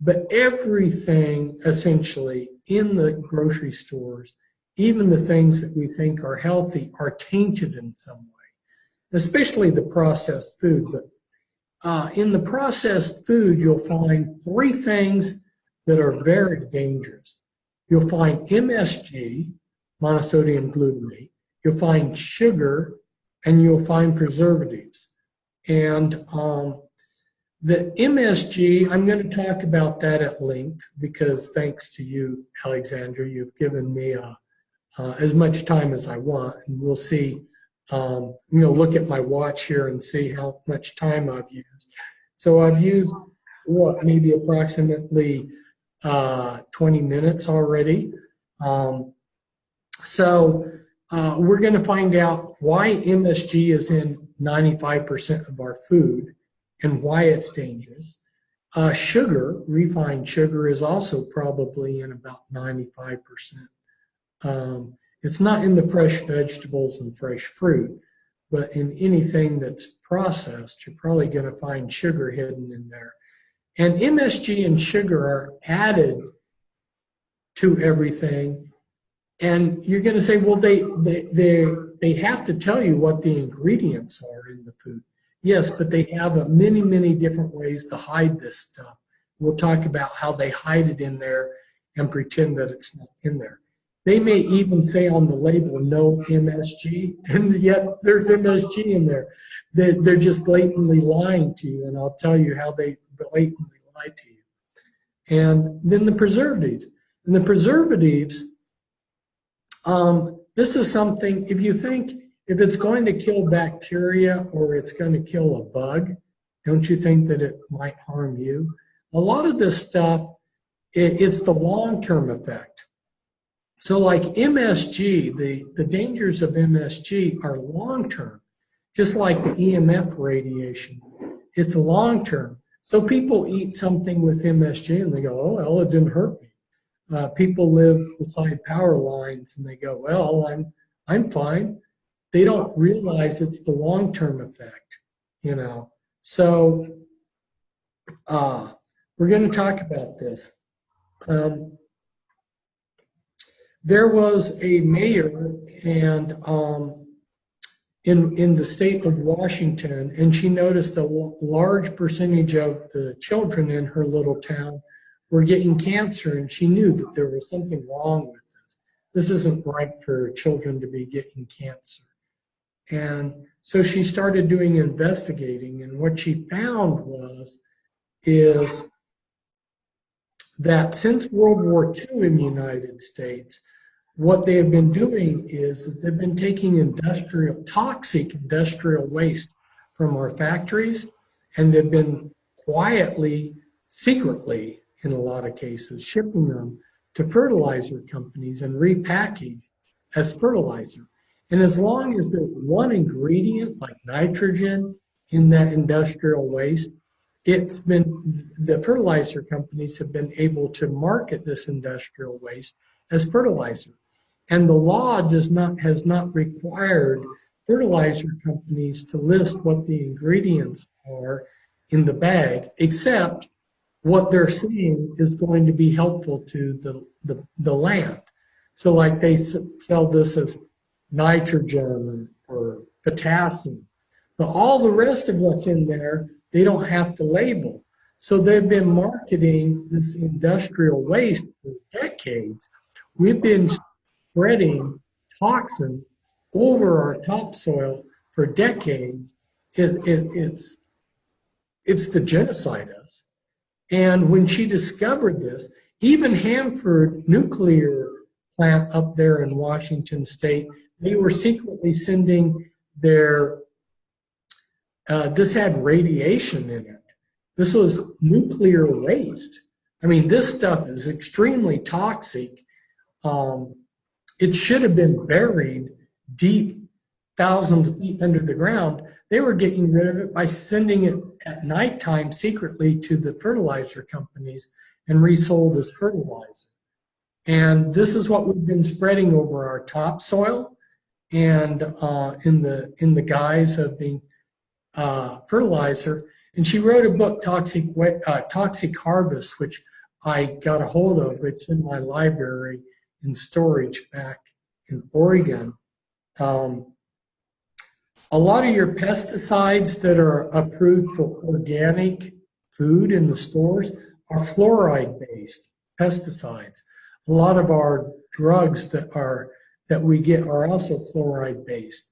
But everything essentially in the grocery stores, even the things that we think are healthy, are tainted in some way, especially the processed food. But in the processed food, you'll find three things that are very dangerous. You'll find MSG, monosodium glutamate. You'll find sugar, and you'll find preservatives. And the MSG, I'm going to talk about that at length because thanks to you, Alexandra, you've given me as much time as I want, and we'll see. Look at my watch here and see how much time I've used. So I've used maybe approximately 20 minutes already. So we're going to find out why MSG is in 95% of our food and why it's dangerous. Sugar, refined sugar, is also probably in about 95%. It's not in the fresh vegetables and fresh fruit, but in anything that's processed, you're probably going to find sugar hidden in there. And MSG and sugar are added to everything. And you're going to say, well, they have to tell you what the ingredients are in the food. Yes, but they have many, many different ways to hide this stuff. We'll talk about how they hide it in there and pretend that it's not in there. They may even say on the label, no MSG, and yet there's MSG in there. They're just blatantly lying to you, and I'll tell you how they blatantly lie to you. And then the preservatives. And the preservatives, this is something, if you think, if it's going to kill bacteria or it's going to kill a bug, don't you think that it might harm you? A lot of this stuff, it's the long-term effect. So like MSG, the dangers of MSG are long-term, just like the EMF radiation. It's long-term. So people eat something with MSG and they go, oh, well, it didn't hurt me. People live beside power lines and they go, well, I'm fine. They don't realize it's the long-term effect, you know. So we're going to talk about this. There was a mayor and in the state of Washington, and she noticed a large percentage of the children in her little town were getting cancer, and she knew that there was something wrong with this. This isn't right for children to be getting cancer. And so she started doing investigating, and what she found is that since World War II in the United States, what they have been doing is they've been taking toxic industrial waste from our factories, and they've been quietly, secretly, in a lot of cases, shipping them to fertilizer companies and repackaged as fertilizer. And as long as there's one ingredient, like nitrogen, in that industrial waste, the fertilizer companies have been able to market this industrial waste as fertilizer. And the law has not required fertilizer companies to list what the ingredients are in the bag, except what they're saying is going to be helpful to the land. So like they sell this as nitrogen or potassium. But all the rest of what's in there, they don't have to label. So they've been marketing this industrial waste for decades. We've been spreading toxin over our topsoil for decades. It's to genocide us. And when she discovered this, even Hanford nuclear plant up there in Washington State, they were secretly sending their, this had radiation in it. This was nuclear waste. I mean, this stuff is extremely toxic. It should have been buried deep, thousands of feet under the ground. They were getting rid of it by sending it at nighttime secretly to the fertilizer companies and resold as fertilizer. And this is what we've been spreading over our topsoil and in the guise of being fertilizer. And she wrote a book, Toxic Harvest, which I got a hold of. It's in my library in storage back in Oregon. A lot of your pesticides that are approved for organic food in the stores are fluoride-based pesticides. A lot of our drugs that we get are also fluoride-based.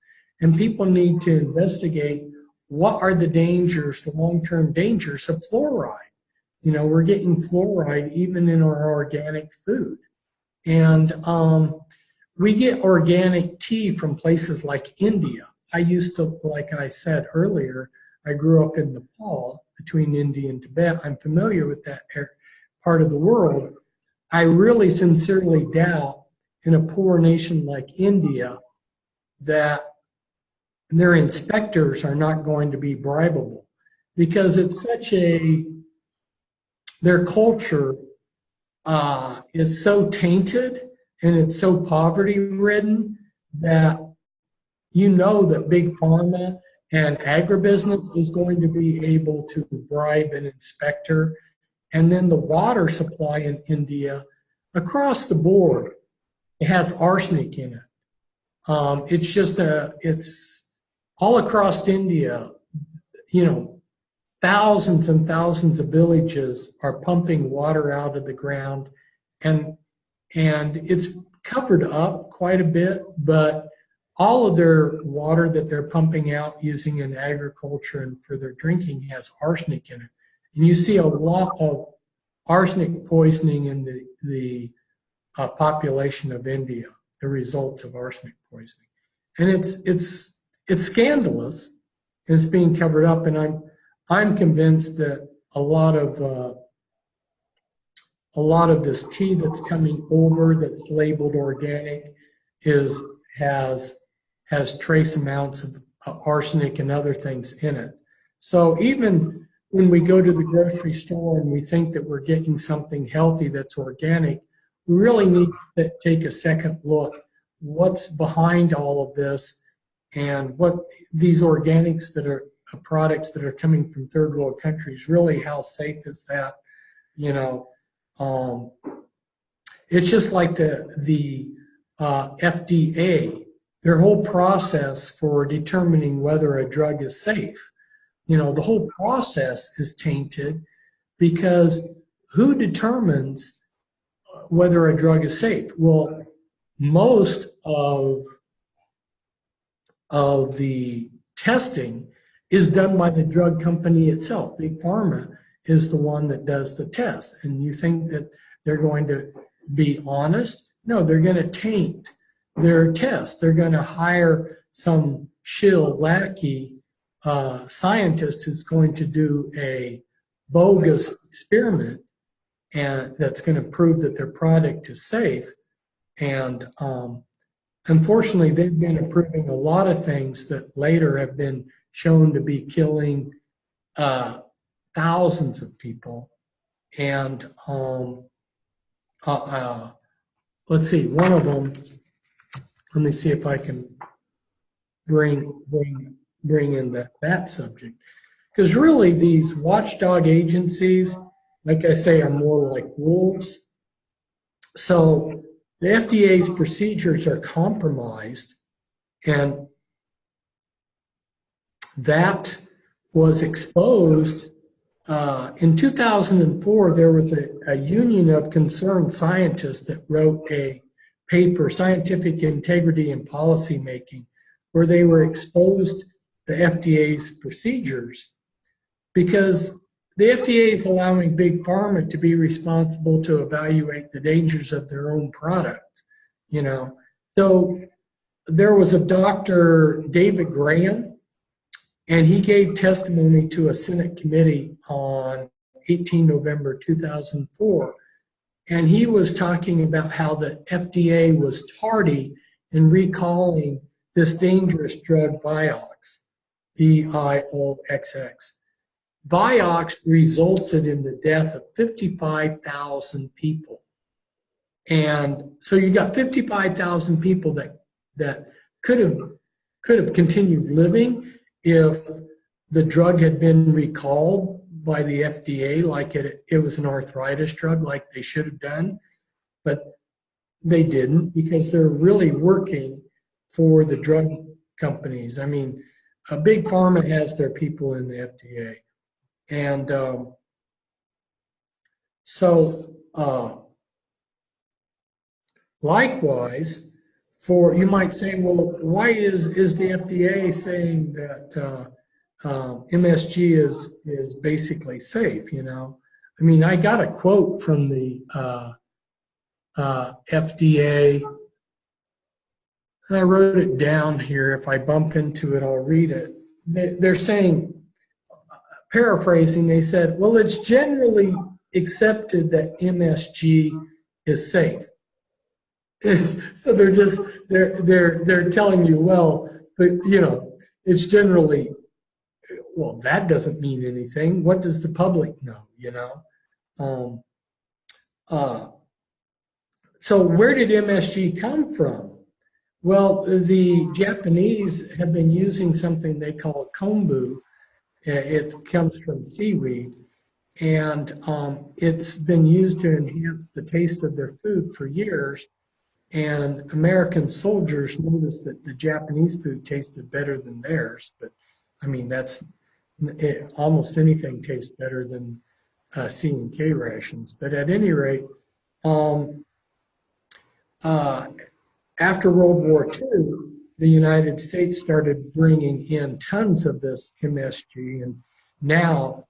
And people need to investigate what are the dangers, the long-term dangers of fluoride. You know, we're getting fluoride even in our organic food. And we get organic tea from places like India. I used to, like I said earlier, I grew up in Nepal between India and Tibet. I'm familiar with that part of the world. I really sincerely doubt in a poor nation like India that their inspectors are not going to be bribable, because it's such their culture is so tainted and it's so poverty-ridden that you know that big pharma and agribusiness is going to be able to bribe an inspector. And then the water supply in India, across the board, it has arsenic in it. It's all across India, you know, thousands and thousands of villages are pumping water out of the ground, and it's covered up quite a bit, but all of their water that they're pumping out using in agriculture and for their drinking has arsenic in it. And you see a lot of arsenic poisoning in the population of India, the results of arsenic poisoning. And it's scandalous, and it's being covered up, and I'm convinced that a lot of this tea that's coming over that's labeled organic has trace amounts of arsenic and other things in it. So even when we go to the grocery store and we think that we're getting something healthy that's organic, we really need to take a second look. What's behind all of this, and what these organics that are products that are coming from third world countries, really how safe is that? You know, it's just like the FDA. Their whole process for determining whether a drug is safe, you know, the whole process is tainted, because who determines whether a drug is safe? Well, most of the testing is done by the drug company itself. Big Pharma is the one that does the test. And you think that they're going to be honest? No, they're going to taint their test. They're going to hire some shill lackey scientist who's going to do a bogus experiment, and that's going to prove that their product is safe. And unfortunately, they've been approving a lot of things that later have been shown to be killing thousands of people. And let's see, one of them, let me see if I can bring in that subject. Because really these watchdog agencies, like I say, are more like wolves. So the FDA's procedures are compromised, and that was exposed. In 2004, there was a union of concerned scientists that wrote a paper, Scientific Integrity and Policy Making, where they were exposed the FDA's procedures, because the FDA is allowing Big Pharma to be responsible to evaluate the dangers of their own product, you know. So there was a Dr. David Graham, and he gave testimony to a Senate committee on 18 November 2004. And he was talking about how the FDA was tardy in recalling this dangerous drug Vioxx, VIOXX. Vioxx resulted in the death of 55,000 people. And so you got 55,000 people that could have continued living if the drug had been recalled by the FDA, like it was an arthritis drug, like they should have done. But they didn't, because they're really working for the drug companies. I mean, a big pharma has their people in the FDA. And likewise, you might say, well, why is the FDA saying that MSG is basically safe? You know, I mean, I got a quote from the FDA. And I wrote it down here. If I bump into it, I'll read it. They're saying, paraphrasing, they said, well, it's generally accepted that MSG is safe. So they're telling you, well, but you know, it's generally, well, that doesn't mean anything. What does the public know, you know? So where did MSG come from? Well, the Japanese have been using something they call kombu. It comes from seaweed, and it's been used to enhance the taste of their food for years. And American soldiers noticed that the Japanese food tasted better than theirs. But I mean, almost anything tastes better than C and K rations. But at any rate, after World War II, the United States started bringing in tons of this MSG, and now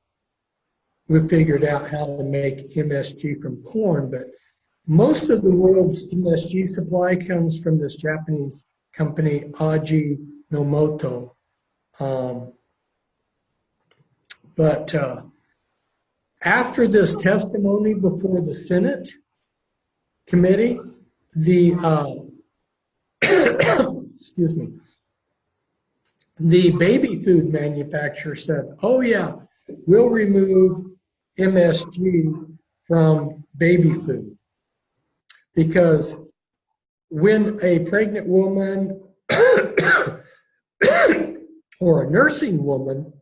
we've figured out how to make MSG from corn. But most of the world's MSG supply comes from this Japanese company, Ajinomoto. But after this testimony before the Senate committee, the excuse me, the baby food manufacturer said, oh yeah, we'll remove MSG from baby food. Because when a pregnant woman or a nursing woman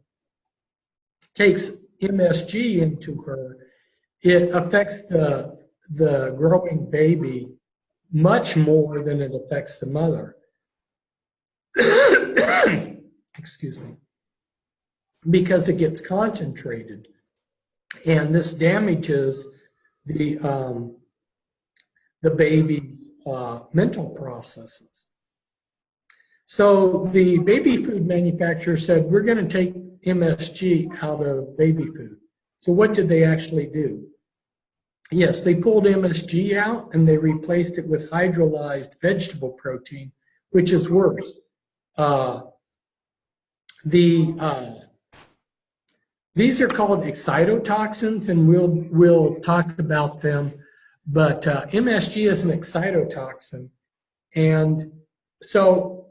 takes MSG into her, it affects the growing baby much more than it affects the mother. Excuse me. Because it gets concentrated. And this damages the baby's mental processes. So the baby food manufacturer said, we're going to take MSG out of baby food. So what did they actually do? Yes, they pulled MSG out and they replaced it with hydrolyzed vegetable protein, which is worse. These are called excitotoxins, and we'll talk about them. But MSG is an excitotoxin, and so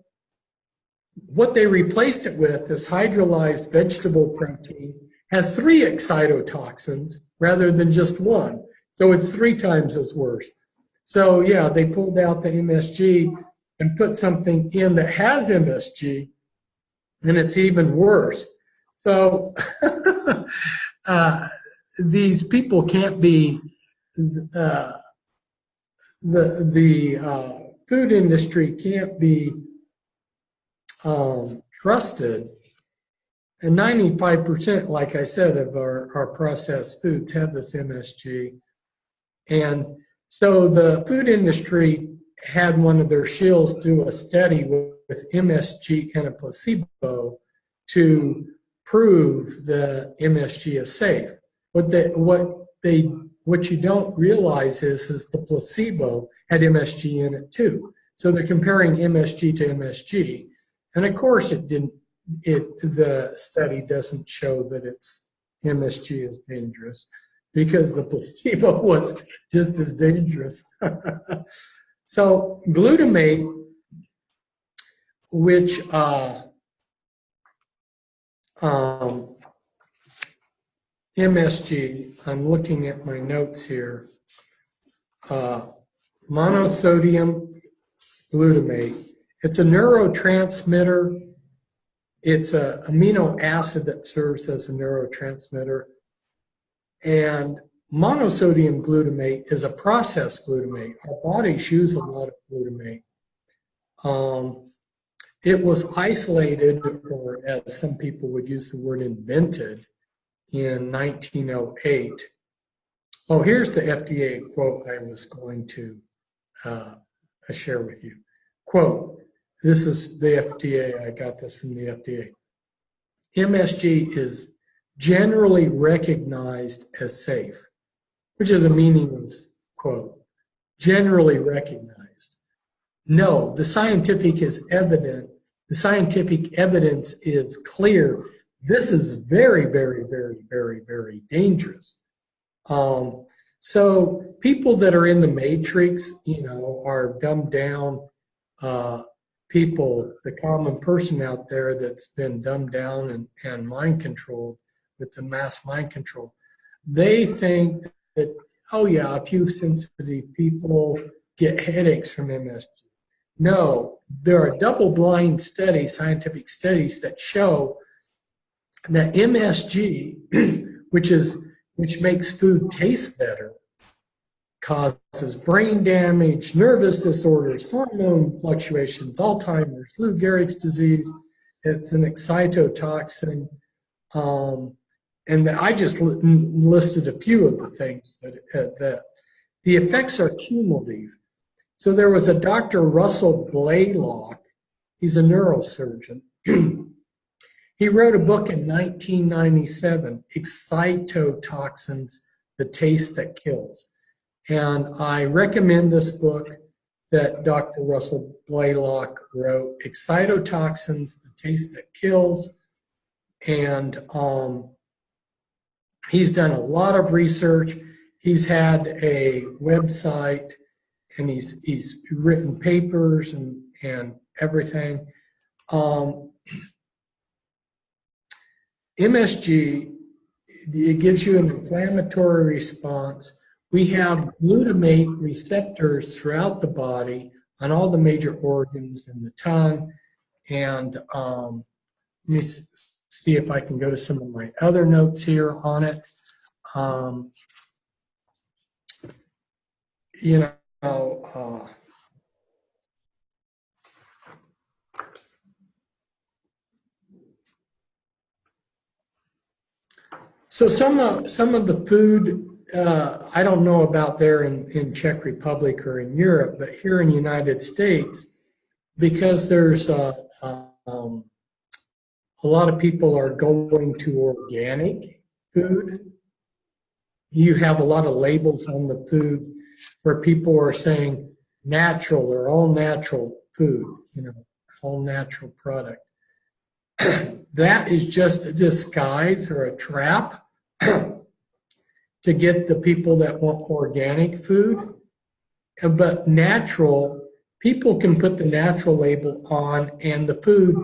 what they replaced it with, this hydrolyzed vegetable protein, has 3 excitotoxins rather than just 1. So it's 3 times as worse. So yeah, they pulled out the MSG and put something in that has MSG, and it's even worse. So these people can't be, the food industry can't be trusted. And 95%, like I said, of our processed foods have this MSG. And so the food industry had one of their shills do a study with MSG and a placebo to prove that MSG is safe. What you don't realize is the placebo had MSG in it too. So they're comparing MSG to MSG, and of course it didn't. The study doesn't show that MSG is dangerous, because the placebo was just as dangerous. So glutamate, which MSG, I'm looking at my notes here, monosodium glutamate. It's a neurotransmitter. It's an amino acid that serves as a neurotransmitter. And monosodium glutamate is a processed glutamate. Our bodies use a lot of glutamate. It was isolated, or as some people would use the word, invented in 1908. Oh, here's the FDA quote I was going to share with you. Quote, this is the FDA, I got this from the FDA. MSG is generally recognized as safe, which is a meaningless quote. Generally recognized. No, the scientific evidence is clear. This is very, very, very, very, very dangerous. So people that are in the matrix, are dumbed down people, the common person out there that's been dumbed down and mind controlled with the mass mind control. They think that, oh yeah, a few sensitive people get headaches from MSG. No, there are double-blind studies, scientific studies that show that MSG, which makes food taste better, causes brain damage, nervous disorders, hormone fluctuations, Alzheimer's, Lou Gehrig's disease. It's an excitotoxin. And I just listed a few of the things that the effects are cumulative. So there was a Dr. Russell Blaylock. He's a neurosurgeon. He wrote a book in 1997, Excitotoxins, The Taste That Kills. And I recommend this book that Dr. Russell Blaylock wrote, Excitotoxins, The Taste That Kills. And he's done a lot of research. He's had a website, and he's written papers and everything. MSG, it gives you an inflammatory response. We have glutamate receptors throughout the body on all the major organs in the tongue. And let me see if I can go to some of my other notes here on it. So some of the food, I don't know about there in Czech Republic or in Europe, but here in the United States, because there's a lot of people are going to organic food, you have a lot of labels on the food where people are saying natural or all natural food, all natural product. That is just a disguise or a trap to get the people that want organic food. But natural, people can put the natural label on, and the food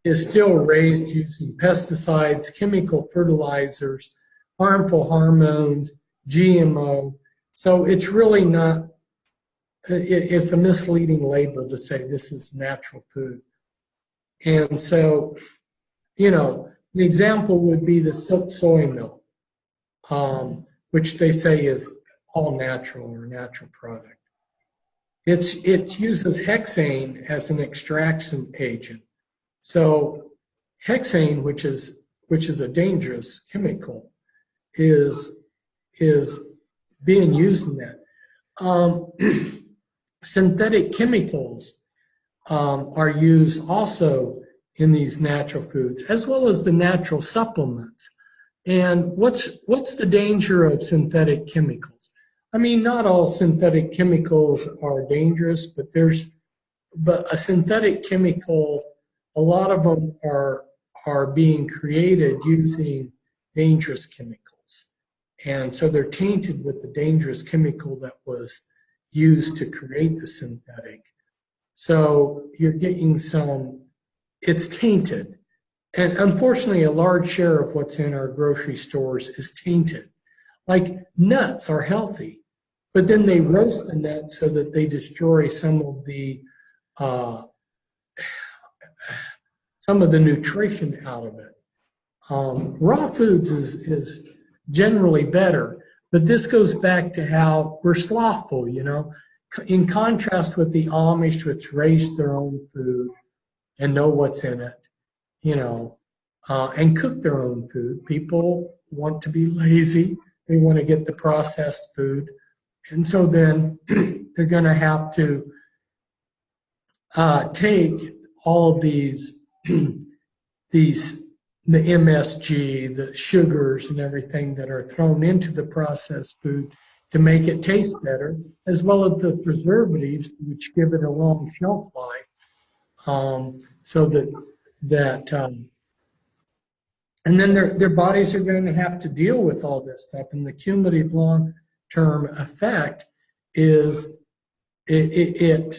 is still raised using pesticides, chemical fertilizers, harmful hormones, GMO. So it's really not, it's a misleading label to say this is natural food. And so, an example would be the soy milk, which they say is all natural or natural product. It uses hexane as an extraction agent. So hexane, which is a dangerous chemical, is being used in that. Synthetic chemicals are used also in these natural foods, as well as the natural supplements. And what's the danger of synthetic chemicals? I mean, not all synthetic chemicals are dangerous, but a synthetic chemical, a lot of them are being created using dangerous chemicals. And so they're tainted with the dangerous chemical that was used to create the synthetic. So you're getting it's tainted. And unfortunately, a large share of what's in our grocery stores is tainted. Like nuts are healthy, but then they roast the nuts so that they destroy some of the nutrition out of it. Raw foods is generally better, but this goes back to how we're slothful, In contrast with the Amish, which raise their own food, and know what's in it, and cook their own food. People want to be lazy. They want to get the processed food. And so then they're going to have to take all of these, the MSG, the sugars and everything that are thrown into the processed food to make it taste better, as well as the preservatives, which give it a long shelf life, so and then their bodies are going to have to deal with all this stuff, and the cumulative long-term effect is it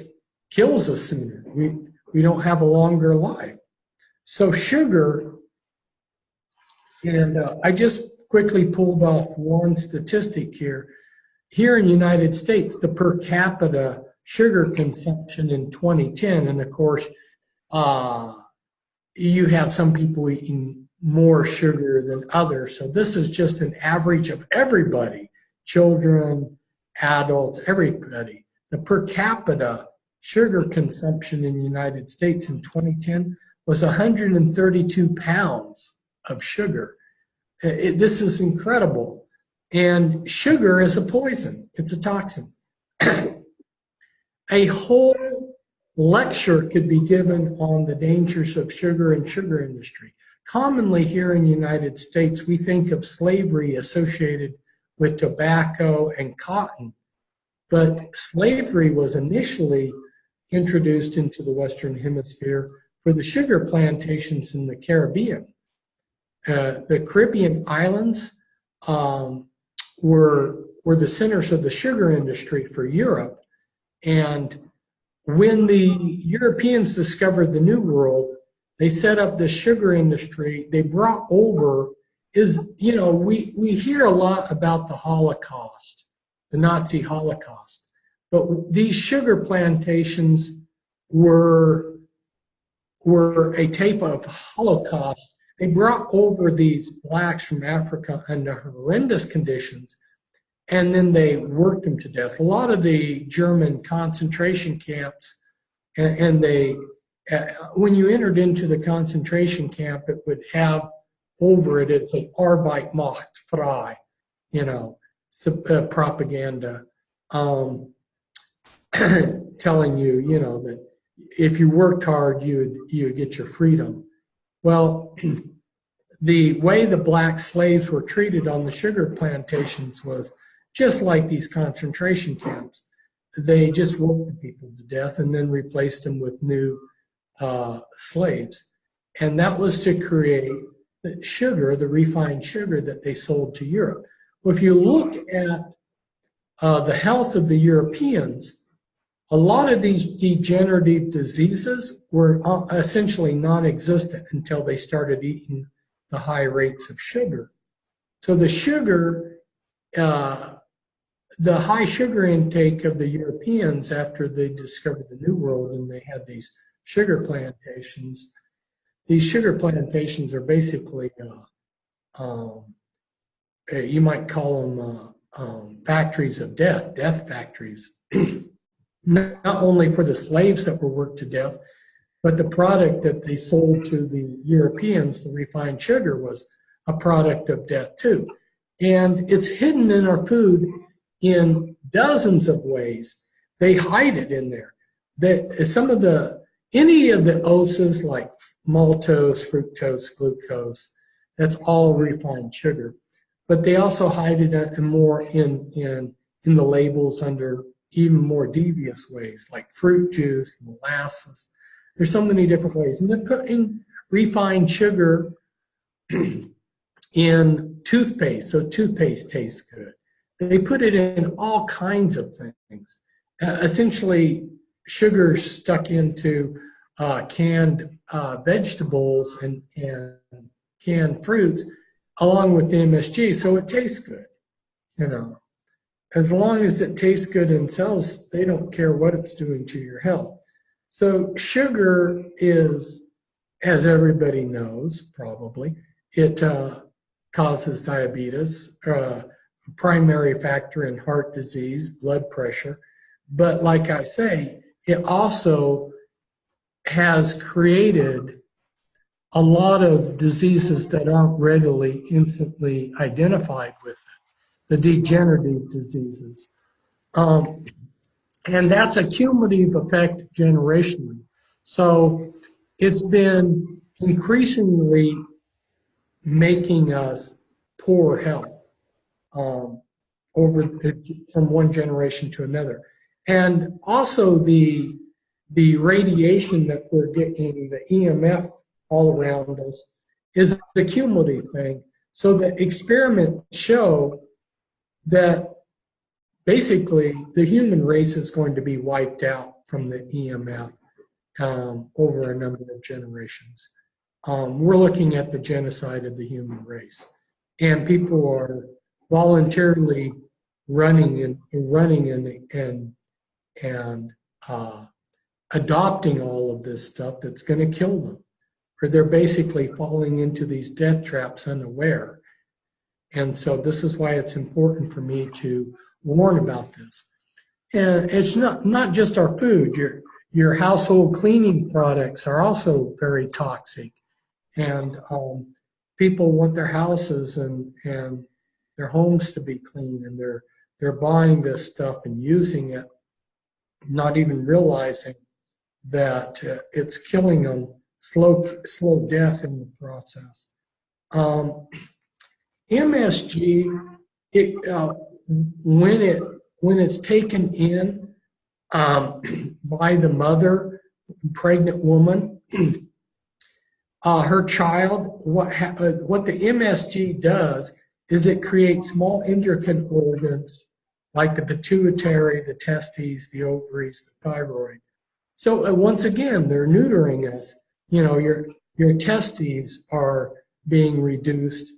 kills us sooner. We don't have a longer life. So sugar, and I just quickly pulled off one statistic here. Here in the United States, the per capita sugar consumption in 2010, and of course, you have some people eating more sugar than others. So this is just an average of everybody, children, adults, everybody. The per capita sugar consumption in the United States in 2010 was 132 pounds of sugar. This is incredible. And sugar is a poison. It's a toxin. A whole lecture could be given on the dangers of sugar and sugar industry. Commonly here in the United States, we think of slavery associated with tobacco and cotton. But slavery was initially introduced into the Western Hemisphere for the sugar plantations in the Caribbean. The Caribbean islands were the centers of the sugar industry for Europe. And when the Europeans discovered the New World, they set up the sugar industry. They brought over we hear a lot about the Holocaust, the Nazi Holocaust. But these sugar plantations were a type of Holocaust. They brought over these blacks from Africa under horrendous conditions, and then they worked them to death. A lot of the German concentration camps, and when you entered into the concentration camp, it would have over it, it's an Arbeit macht frei, propaganda, telling you, that if you worked hard, you would get your freedom. Well, the way the black slaves were treated on the sugar plantations was just like these concentration camps. They just worked the people to death and then replaced them with new slaves. And that was to create the sugar, the refined sugar that they sold to Europe. Well, if you look at the health of the Europeans, a lot of these degenerative diseases were essentially non-existent until they started eating the high rates of sugar. So the sugar, the high sugar intake of the Europeans after they discovered the New World and they had these sugar plantations, these sugar plantations are basically, you might call them factories of death factories. Not only for the slaves that were worked to death, but the product that they sold to the Europeans, the refined sugar, was a product of death too. And it's hidden in our food in dozens of ways. They hide it in there. Any of the OSAs like maltose, fructose, glucose, that's all refined sugar. But they also hide it more in the labels under even more devious ways, like fruit juice, molasses. There's so many different ways. And they're putting refined sugar in toothpaste, so toothpaste tastes good. They put it in all kinds of things. Essentially, sugar stuck into canned vegetables and canned fruits, along with the MSG, so it tastes good, As long as it tastes good in cells, they don't care what it's doing to your health. So sugar is, as everybody knows, probably, it causes diabetes, a primary factor in heart disease, blood pressure. But like I say, it also has created a lot of diseases that aren't readily instantly identified with it, the degenerative diseases. And that's a cumulative effect generationally. So it's been increasingly making us poor health from one generation to another. And also the radiation that we're getting, the EMF all around us, is the cumulative thing. So the experiments show that basically the human race is going to be wiped out from the EMF over a number of generations. We're looking at the genocide of the human race. And people are voluntarily running and adopting all of this stuff that's going to kill them. Or they're basically falling into these death traps unaware. And so this is why it's important for me to warn about this. And it's not just our food. Your household cleaning products are also very toxic. And people want their houses and their homes to be clean, and they're buying this stuff and using it, not even realizing that it's killing them, slow death in the process. MSG, when it's taken in by the mother, pregnant woman, her child, what the MSG does is it creates small intricate organs like the pituitary, the testes, the ovaries, the thyroid. So once again, they're neutering us. You know, your testes are being reduced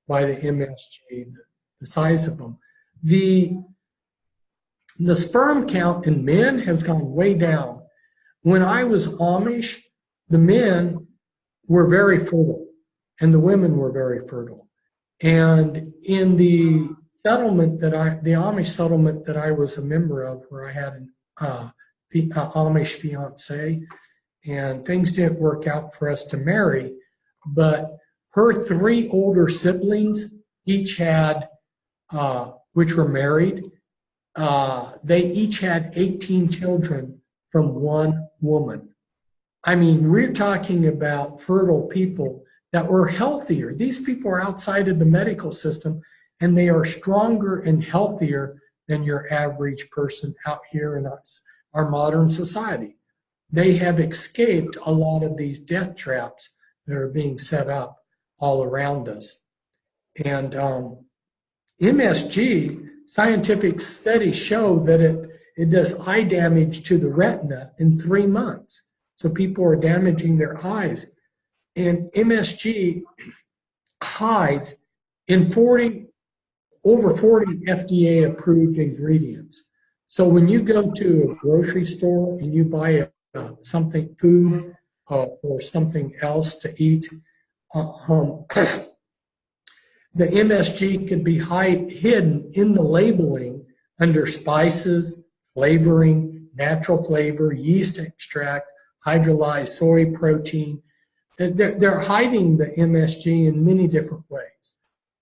by the MSG, the size of them. The sperm count in men has gone way down. When I was Amish, the men were very fertile, and the women were very fertile. And in the settlement the Amish settlement that I was a member of, where I had an Amish fiance, and things didn't work out for us to marry, but her 3 older siblings each had, which were married, they each had 18 children from one woman. I mean, we're talking about fertile people that were healthier. These people are outside of the medical system, and they are stronger and healthier than your average person out here in our modern society. They have escaped a lot of these death traps that are being set up all around us. And MSG, scientific studies show that it does eye damage to the retina in 3 months. So people are damaging their eyes. And MSG hides in over 40 FDA-approved ingredients. So when you go to a grocery store and you buy food or something else to eat, the MSG could be hidden in the labeling under spices, flavoring, natural flavor, yeast extract, hydrolyzed soy protein. They're hiding the MSG in many different ways.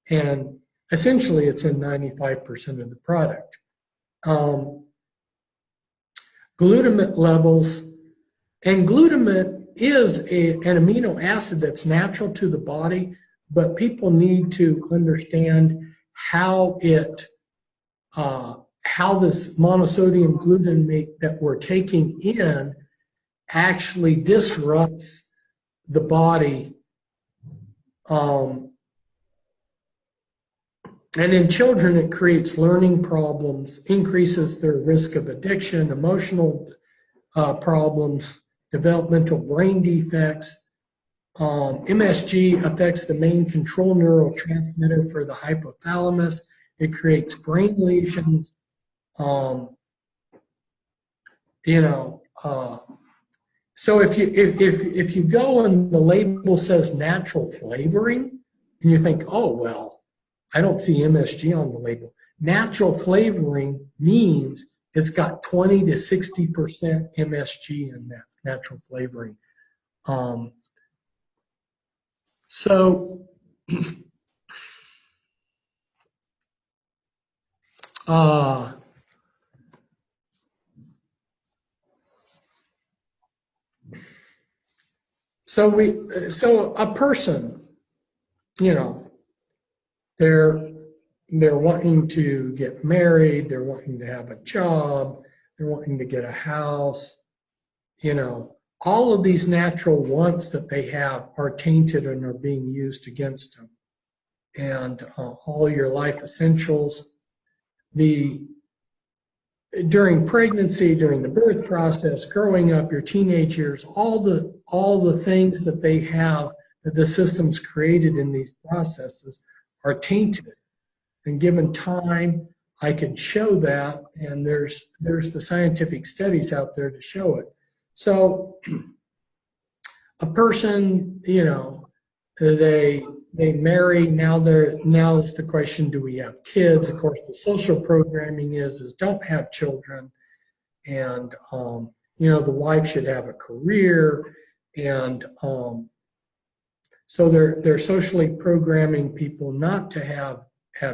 And essentially, it's in 95% of the product. Glutamate levels, and glutamate is an amino acid that's natural to the body, but people need to understand how this monosodium glutamate that we're taking in actually disrupts the body. And in children, it creates learning problems, increases their risk of addiction, emotional problems, developmental brain defects. MSG affects the main control neurotransmitter for the hypothalamus. It creates brain lesions. So if you go and the label says natural flavoring, and you think, oh well, I don't see MSG on the label. Natural flavoring means it's got 20 to 60% MSG in that natural flavoring. Um, so so a person, you know, they're wanting to get married, they're wanting to have a job, they're wanting to get a house, you know, all of these natural wants that they have are tainted and are being used against them. And all your life essentials, during pregnancy, during the birth process, growing up, your teenage years, all the things that they have that the system's created in these processes are tainted. And given time, I can show that, and there's the scientific studies out there to show it. So a person, you know, they marry, now it's the question, do we have kids? Of course, the social programming is don't have children, and you know, the wife should have a career, and so they're socially programming people not to have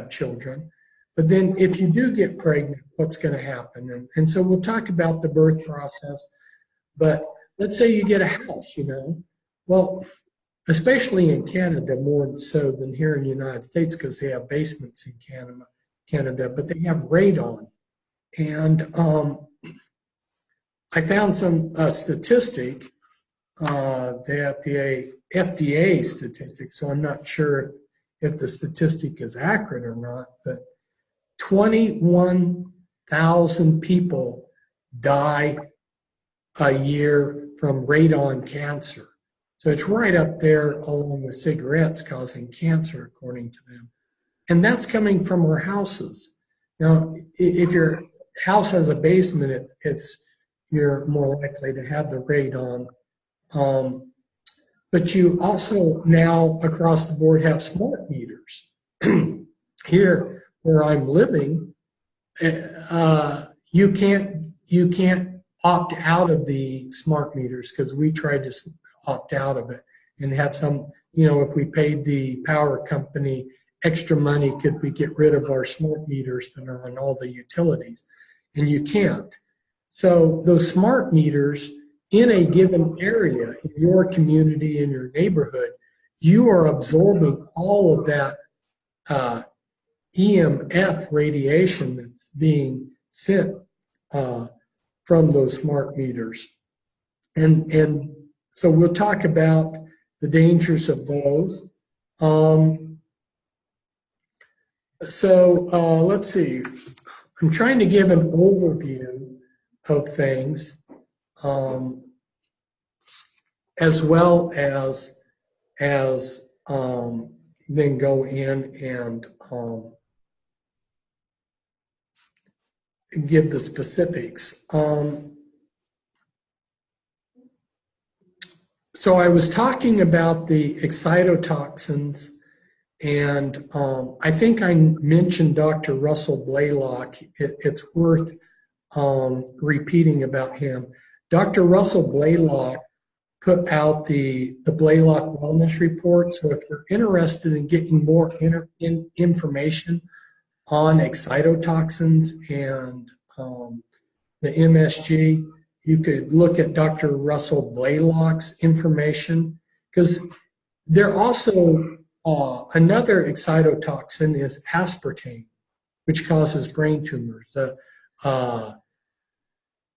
children. But then if you do get pregnant, what's going to happen? And so we'll talk about the birth process, but let's say you get a house, you know. Well, especially in Canada, more so than here in the United States, because they have basements in Canada, but they have radon. And I found some statistic, the FDA statistic, so I'm not sure if the statistic is accurate or not, but 21,000 people die a year from radon cancer. So it's right up there along with cigarettes causing cancer, according to them. And that's coming from our houses. Now, if your house has a basement, you're more likely to have the radon. But you also now across the board have smart meters. Here where I'm living, you can't opt out of the smart meters, because we tried to opt out of it and have some, you know, if we paid the power company extra money, could we get rid of our smart meters that are on all the utilities? And you can't. So those smart meters in a given area, in your community, in your neighborhood, you are absorbing all of that EMF radiation that's being sent from those smart meters. And so we'll talk about the dangers of those. Let's see. I'm trying to give an overview of things, as well as then go in and give the specifics. So I was talking about the excitotoxins, and I think I mentioned Dr. Russell Blaylock. It's worth repeating about him. Dr. Russell Blaylock put out the Blaylock Wellness Report. So if you're interested in getting more information on excitotoxins and the MSG, you could look at Dr. Russell Blaylock's information, because there also another excitotoxin is aspartame, which causes brain tumors.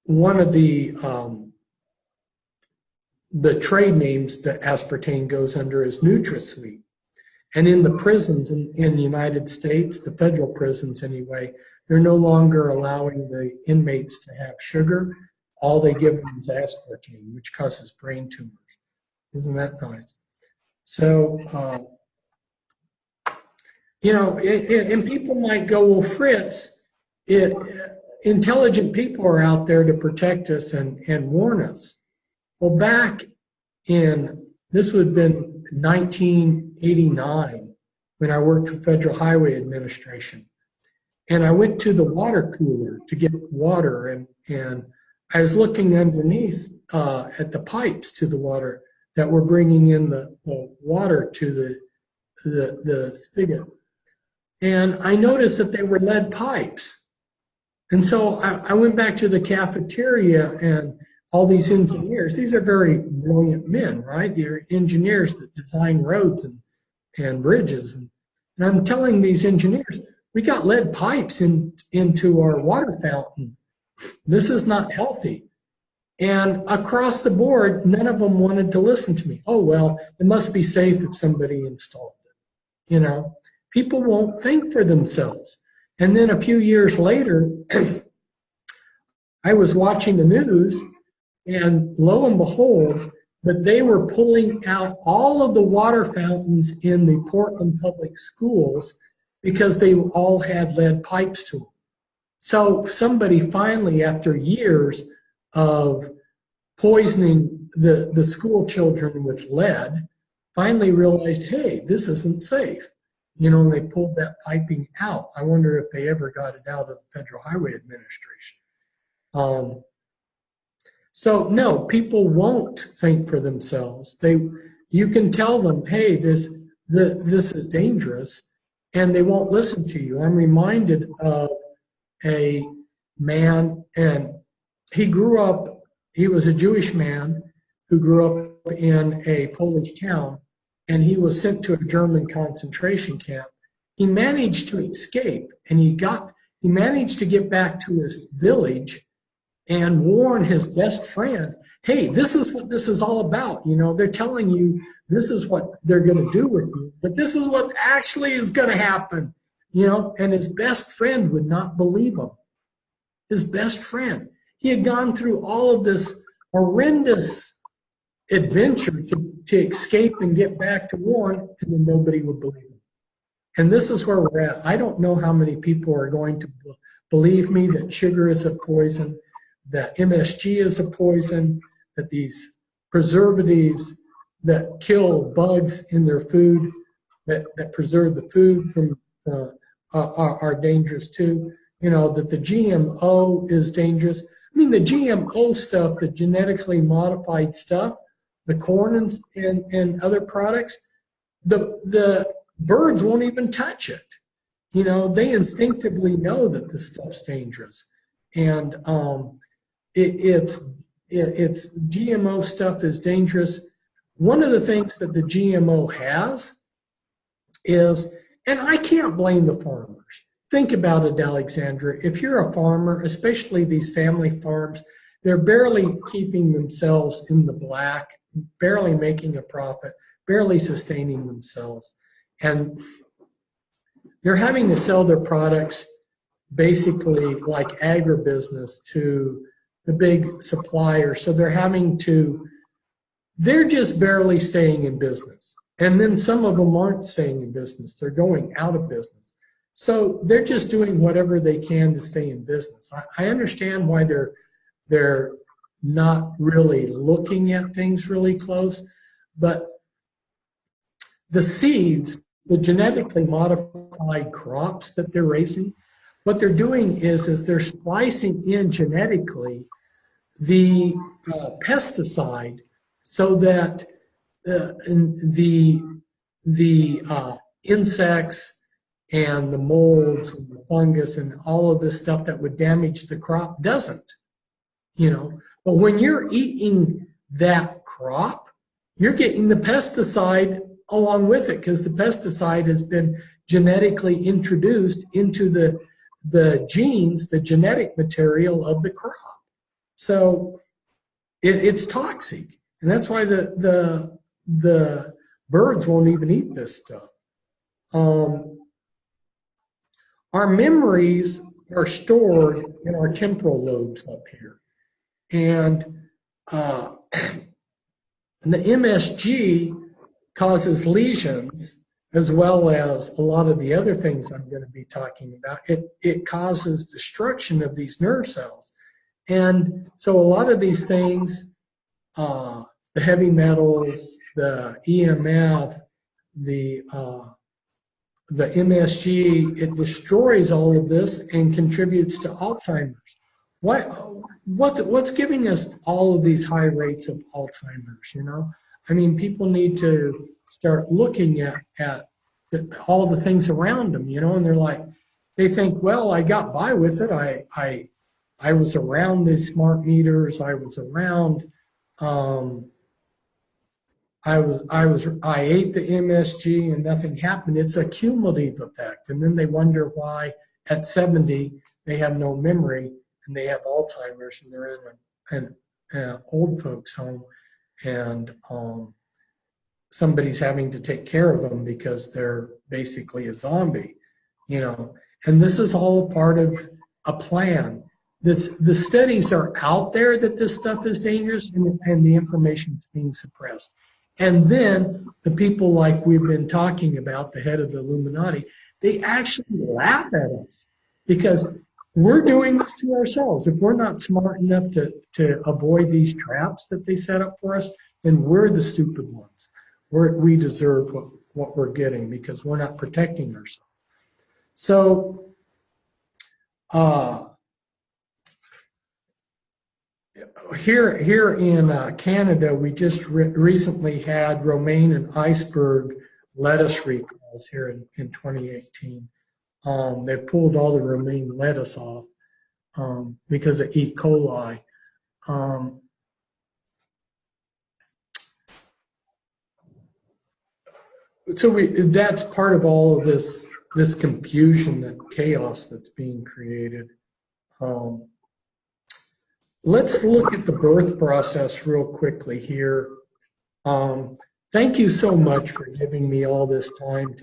One of the trade names that aspartame goes under is NutraSweet. And in the prisons in the United States, the federal prisons anyway, they're no longer allowing the inmates to have sugar. All they give them is aspartame, which causes brain tumors. Isn't that nice? So, you know, and people might go, well, Fritz, intelligent people are out there to protect us and warn us. Well, back in, this would have been 1989, when I worked for Federal Highway Administration. And I went to the water cooler to get water, and I was looking underneath at the pipes to the water that were bringing in the water to the spigot. And I noticed that they were lead pipes. And so I went back to the cafeteria, and all these engineers, these are very brilliant men, right? They're engineers that design roads and bridges. And I'm telling these engineers, we got lead pipes into our water fountain. This is not healthy. And across the board, none of them wanted to listen to me. Oh, well, it must be safe if somebody installed it. You know, people won't think for themselves. And then a few years later, I was watching the news, and lo and behold, that they were pulling out all of the water fountains in the Portland public schools because they all had lead pipes to them. So somebody finally, after years of poisoning the school children with lead, finally realized, hey, this isn't safe. You know, and they pulled that piping out. I wonder if they ever got it out of the Federal Highway Administration. So no, people won't think for themselves. You can tell them, hey, this is dangerous, and they won't listen to you. I'm reminded of a man, and he was a Jewish man who grew up in a Polish town, and he was sent to a German concentration camp. He managed to escape, and he managed to get back to his village and warn his best friend, hey, this is what this is all about. You know, they're telling you this is what they're going to do with you, but this is what actually is going to happen. You know, and his best friend would not believe him. His best friend. He had gone through all of this horrendous adventure to escape and get back to warn, and then nobody would believe him. And this is where we're at. I don't know how many people are going to believe me that sugar is a poison, that MSG is a poison, that these preservatives that kill bugs in their food, that preserve the food from are dangerous too. You know, that the GMO is dangerous. I mean, the GMO stuff, the genetically modified stuff, the corn and other products, the birds won't even touch it. You know, they instinctively know that this stuff's dangerous. And it's GMO stuff is dangerous. One of the things that the GMO has is, and I can't blame the farmers. Think about it, Alexandra. If you're a farmer, especially these family farms, they're barely keeping themselves in the black, barely making a profit, barely sustaining themselves. And they're having to sell their products basically like agribusiness to the big suppliers. So they're just barely staying in business. And then some of them aren't staying in business. They're going out of business. So they're just doing whatever they can to stay in business. I understand why they're not really looking at things really close, but the seeds, the genetically modified crops that they're raising, what they're doing is they're splicing in genetically the pesticide so that the insects and the molds and the fungus and all of this stuff that would damage the crop doesn't, you know. But when you're eating that crop, you're getting the pesticide along with it, because the pesticide has been genetically introduced into the genes, the genetic material of the crop. So it's toxic, and that's why the birds won't even eat this stuff. Our memories are stored in our temporal lobes up here. And the MSG causes lesions, as well as a lot of the other things I'm going to be talking about. It causes destruction of these nerve cells. And so a lot of these things, the heavy metals, the EMF, the MSG, it destroys all of this and contributes to Alzheimer's. What's giving us all of these high rates of Alzheimer's, you know? I mean, people need to start looking at all the things around them, you know, and they're like, they think, well, I got by with it. I was around these smart meters. I was around. I ate the MSG and nothing happened. It's a cumulative effect, and then they wonder why at 70 they have no memory and they have Alzheimer's and they're in an old folks home, and somebody's having to take care of them because they're basically a zombie, you know. And this is all part of a plan. The studies are out there that this stuff is dangerous, and the information is being suppressed. And then the people like we've been talking about, the head of the Illuminati, they actually laugh at us because we're doing this to ourselves. If we're not smart enough to avoid these traps that they set up for us, then we're the stupid ones. We deserve what we're getting because we're not protecting ourselves. So, here in Canada, we just recently had romaine and iceberg lettuce recalls here in 2018. They pulled all the romaine lettuce off because of E. coli. So that's part of all of this confusion and chaos that's being created. Let's look at the birth process real quickly here. Thank you so much for giving me all this time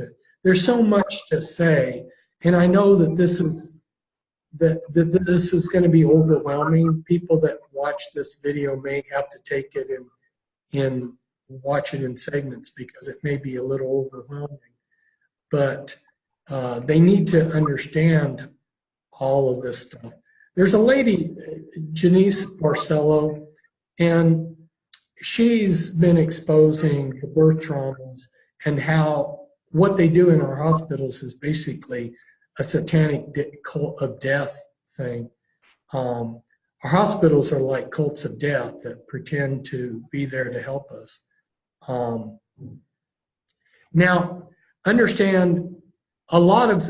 there's so much to say, and I know that this is going to be overwhelming. People that watch this video may have to take it and watch it in segments because it may be a little overwhelming. But they need to understand all of this stuff. There's a lady, Janice Barcelo, and she's been exposing the birth traumas and how what they do in our hospitals is basically a satanic cult of death thing. Our hospitals are like cults of death that pretend to be there to help us. Now, understand a lot of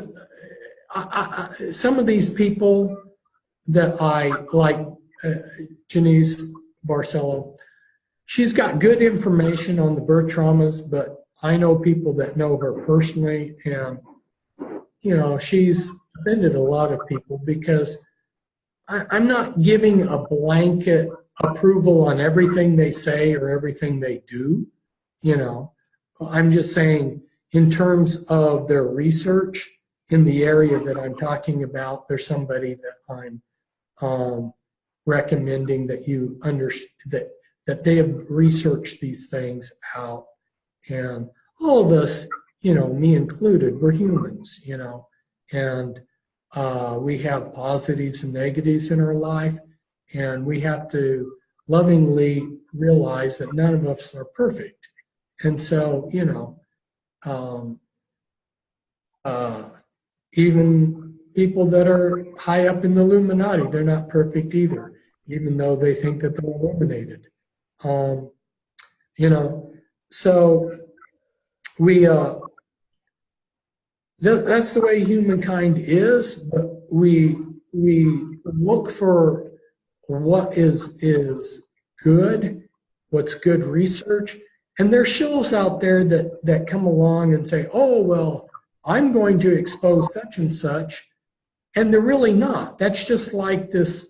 some of these people that I like, Janice Barcelo, she's got good information on the birth traumas, but I know people that know her personally, and you know, she's offended a lot of people because I'm not giving a blanket approval on everything they say or everything they do. You know, I'm just saying in terms of their research in the area that I'm talking about, there's somebody that I'm recommending that you that they have researched these things out. And all of us, you know, me included, we're humans, you know, and we have positives and negatives in our life, and we have to lovingly realize that none of us are perfect. And so, you know, even people that are high up in the Illuminati, they're not perfect either, even though they think that they're illuminated. You know, so we that's the way humankind is, but we look for what is good, what's good research, and there's shows out there that come along and say, oh, well, I'm going to expose such and such, and they're really not. That's just like this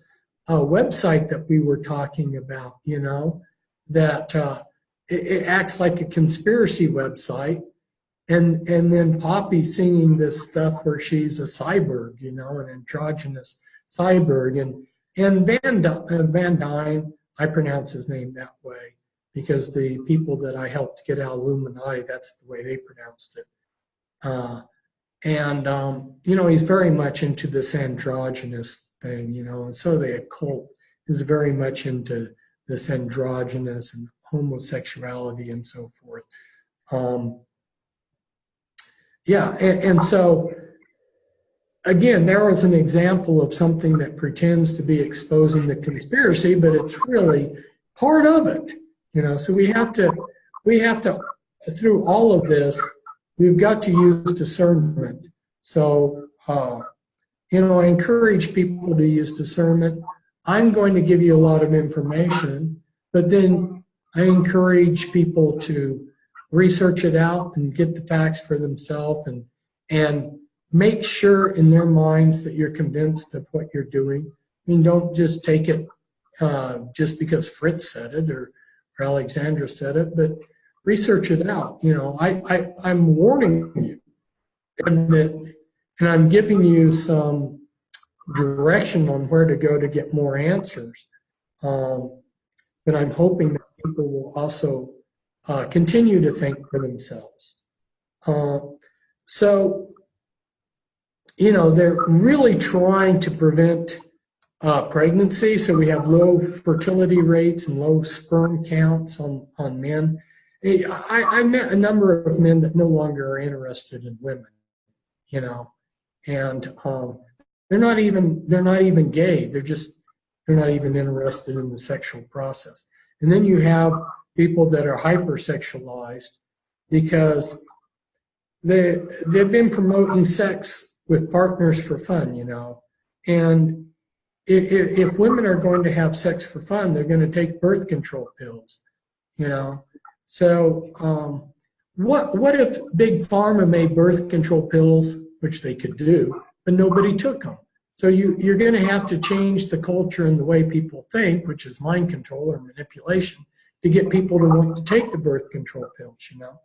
website that we were talking about, you know, that it acts like a conspiracy website, and then Poppy singing this stuff where she's a cyborg, you know, an androgynous cyborg, and Van Dyne, I pronounce his name that way because the people that I helped get out of Illuminati, that's the way they pronounced it. You know, he's very much into this androgynous thing, you know, and so the occult is very much into this androgynous and homosexuality and so forth. Yeah, and so, again, there was an example of something that pretends to be exposing the conspiracy, but it's really part of it, you know, so we have to we have to, through all of this, we've got to use discernment. So, you know, I encourage people to use discernment. I'm going to give you a lot of information, but then I encourage people to research it out and get the facts for themselves and make sure in their minds that you're convinced of what you're doing. I mean, don't just take it just because Fritz said it or Alexandra said it, but research it out. You know, I'm warning you, and I'm giving you some direction on where to go to get more answers. But I'm hoping that people will also continue to think for themselves. So, you know, they're really trying to prevent pregnancy, so we have low fertility rates and low sperm counts on men. I met a number of men that no longer are interested in women, you know, and they're not even gay. They're not even interested in the sexual process. And then you have people that are hypersexualized because they've been promoting sex with partners for fun, you know. And if women are going to have sex for fun, they're going to take birth control pills, you know. So what if Big Pharma made birth control pills, which they could do, but nobody took them? So you're going to have to change the culture and the way people think, which is mind control or manipulation, to get people to want to take the birth control pills, you know.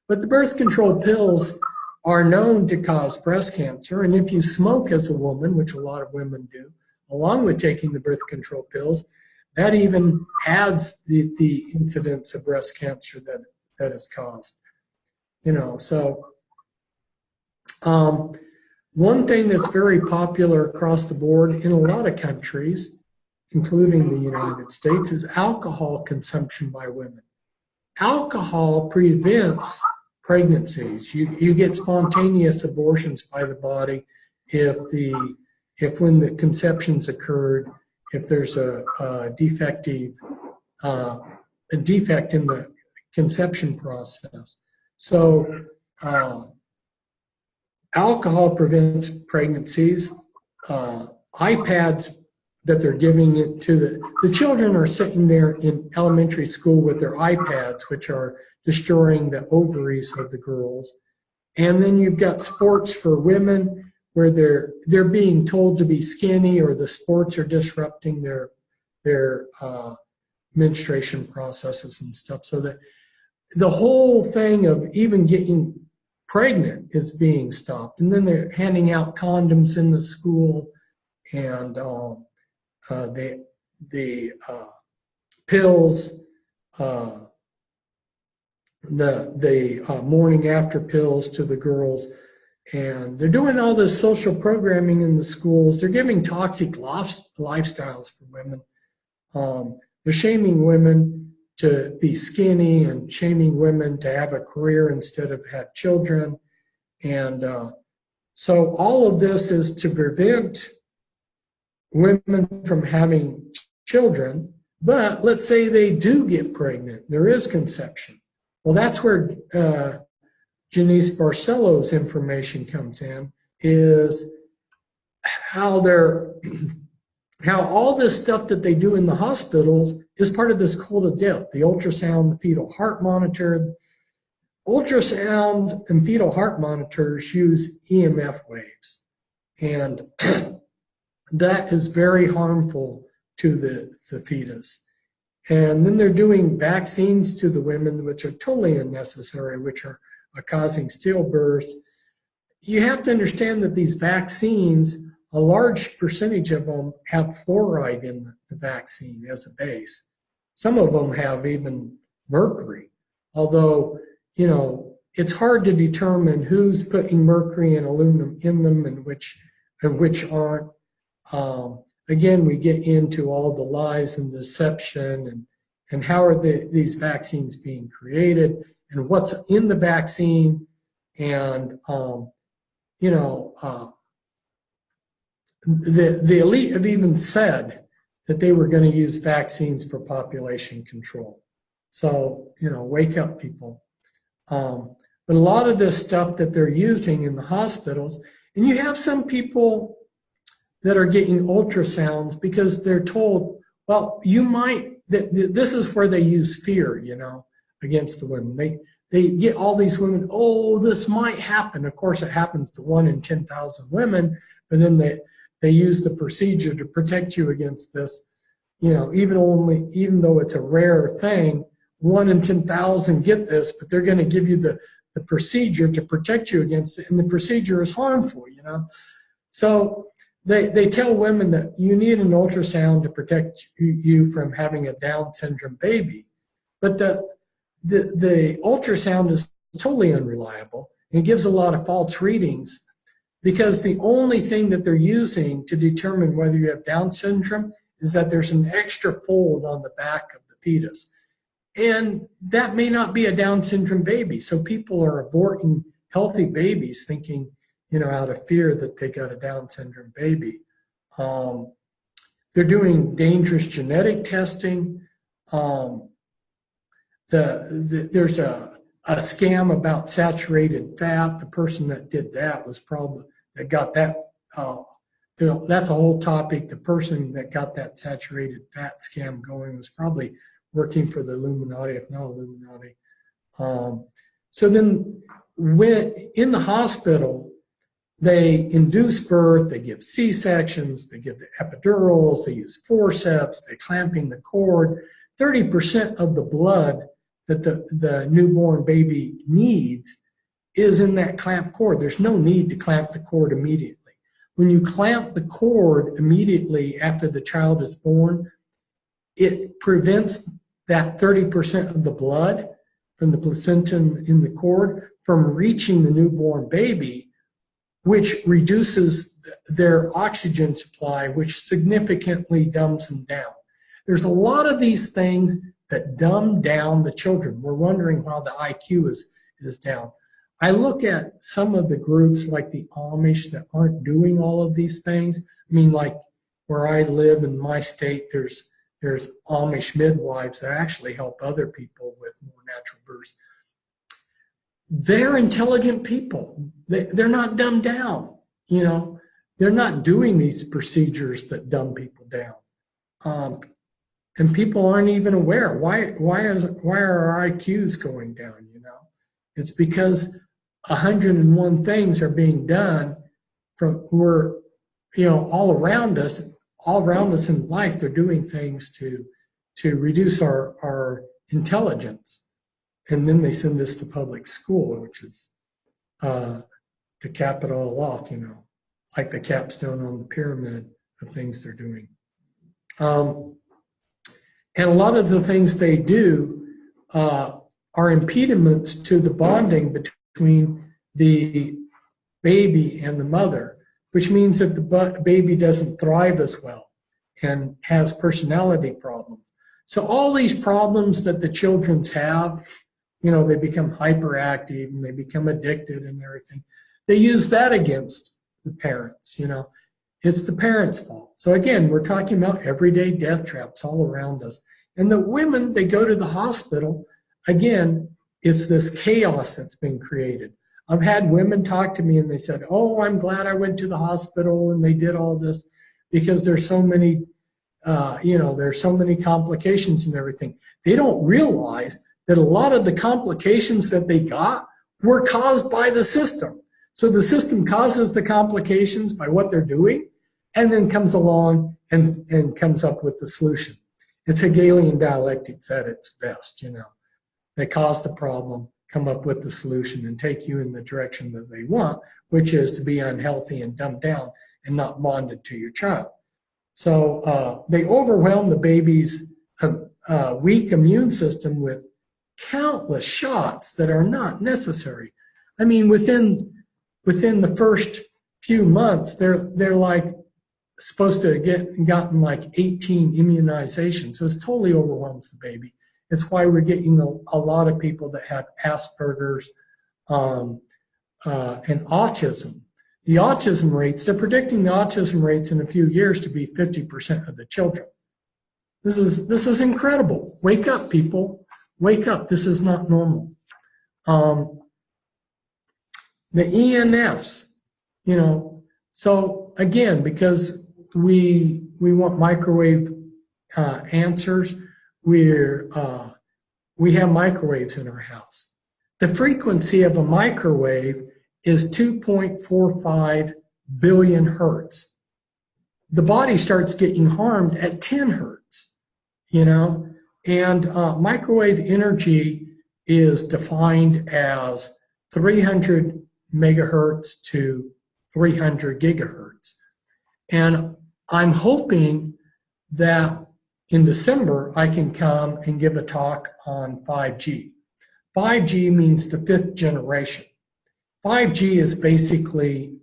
But the birth control pills are known to cause breast cancer, and if you smoke as a woman, which a lot of women do, along with taking the birth control pills, that even adds the incidence of breast cancer that is caused. You know, so one thing that's very popular across the board in a lot of countries, including the United States, is alcohol consumption by women. Alcohol prevents pregnancies. You get spontaneous abortions by the body if when the conceptions occurred, if there's a defect in the conception process. So alcohol prevents pregnancies. iPads that they're giving it to the children are sitting there in elementary school with their iPads, which are destroying the ovaries of the girls. And then you've got sports for women where they're being told to be skinny, or the sports are disrupting their menstruation processes and stuff. So that the whole thing of even getting pregnant is being stopped. And then they're handing out condoms in the school, and the pills, the morning after pills to the girls, and they're doing all this social programming in the schools. They're giving toxic lifestyles for women. They're shaming women to be skinny and shaming women to have a career instead of have children. And so all of this is to prevent women from having children. But let's say they do get pregnant. There is conception. Well, that's where Janice Barcelo's information comes in, is how all this stuff that they do in the hospitals is part of this cult of death. The ultrasound, the fetal heart monitor. Ultrasound and fetal heart monitors use EMF waves. And that is very harmful to the fetus. And then they're doing vaccines to the women, which are totally unnecessary, which are causing stillbirths. You have to understand that these vaccines, a large percentage of them have fluoride in the vaccine as a base. Some of them have even mercury, although, you know, it's hard to determine who's putting mercury and aluminum in them and which aren't. Again, we get into all the lies and deception and how are these vaccines being created and what's in the vaccine. And, you know, the elite have even said that they were going to use vaccines for population control. So, wake up, people. But a lot of this stuff that they're using in the hospitals, and you have some people that are getting ultrasounds because they're told, well, you might, this is where they use fear, against the women. They get all these women, oh, this might happen. Of course, it happens to 1 in 10,000 women, but then they use the procedure to protect you against this. Even though it's a rare thing, 1 in 10,000 get this, but they're going to give you the procedure to protect you against it, and the procedure is harmful, So they tell women that you need an ultrasound to protect you from having a Down syndrome baby, but the ultrasound is totally unreliable and gives a lot of false readings because the only thing that they're using to determine whether you have Down syndrome is that there's an extra fold on the back of the fetus. And that may not be a Down syndrome baby. So people are aborting healthy babies thinking, out of fear that they got a Down syndrome baby. They're doing dangerous genetic testing. There's a scam about saturated fat. The person that did that was probably, that got that, that's a whole topic. The person that got that saturated fat scam going was probably working for the Illuminati, if not Illuminati. So then when in the hospital, they induce birth, they give C-sections, they give the epidurals, they use forceps, they're clamping the cord. 30% of the blood that the newborn baby needs is in that clamp cord. There's no need to clamp the cord immediately. When you clamp the cord immediately after the child is born, it prevents that 30% of the blood from the placenta in the cord from reaching the newborn baby, which reduces their oxygen supply, which significantly dumbs them down. There's a lot of these things that dumb down the children. We're wondering why the IQ is down. I look at some of the groups like the Amish that aren't doing all of these things. I mean, like where I live in my state, there's Amish midwives that actually help other people with more natural births. They're intelligent people. They're not dumbed down. They're not doing these procedures that dumb people down. And people aren't even aware. Why are our IQs going down? It's because 101 things are being done all around us. All around us in life, they're doing things to reduce our intelligence. And then they send us to public school, which is to cap it all off, like the capstone on the pyramid of things they're doing. And a lot of the things they do are impediments to the bonding between the baby and the mother, which means that the baby doesn't thrive as well and has personality problems. So all these problems that the children have, they become hyperactive and they become addicted and everything. They use that against the parents, It's the parents' fault. So again, we're talking about everyday death traps all around us. And the women, they go to the hospital. Again, it's this chaos that's been created. I've had women talk to me and they said, oh, I'm glad I went to the hospital and they did all this because there's so many, there's so many complications and everything. They don't realize that a lot of the complications that they got were caused by the system. So the system causes the complications by what they're doing and then comes along and comes up with the solution. It's Hegelian dialectics at its best, They cause the problem, come up with the solution, and take you in the direction that they want, which is to be unhealthy and dumbed down and not bonded to your child. So they overwhelm the baby's weak immune system with countless shots that are not necessary. I mean, within the first few months, they're like supposed to have gotten like 18 immunizations. So it totally overwhelms the baby. It's why we're getting a lot of people that have Asperger's and autism. The autism rates, they're predicting the autism rates in a few years to be 50% of the children. This is incredible. Wake up, people. wake up, this is not normal. The ENFs, so again, because we want microwave answers, we have microwaves in our house. The frequency of a microwave is 2.45 billion hertz. The body starts getting harmed at 10 hertz, and microwave energy is defined as 300 megahertz to 300 gigahertz. And I'm hoping that in December I can come and give a talk on 5G. 5G means the 5th generation. 5G is basically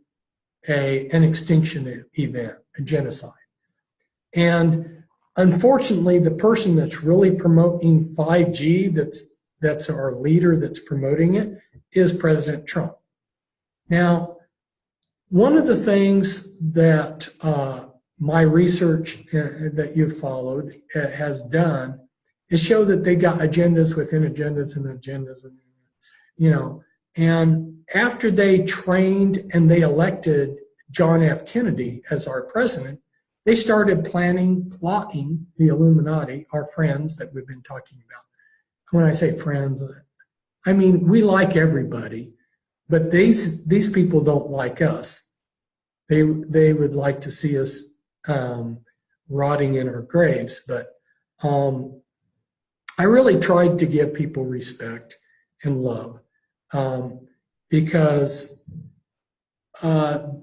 an extinction event, a genocide. And unfortunately, the person that's really promoting 5G, that's our leader that's promoting it, is President Trump. Now, one of the things that my research that you've followed has done is show that they got agendas within agendas and agendas, and after they trained and they elected John F. Kennedy as our president, they started plotting the Illuminati, our friends that we've been talking about. When I say friends, I mean we like everybody, but these people don't like us. They would like to see us rotting in our graves. But I really tried to give people respect and love because I'm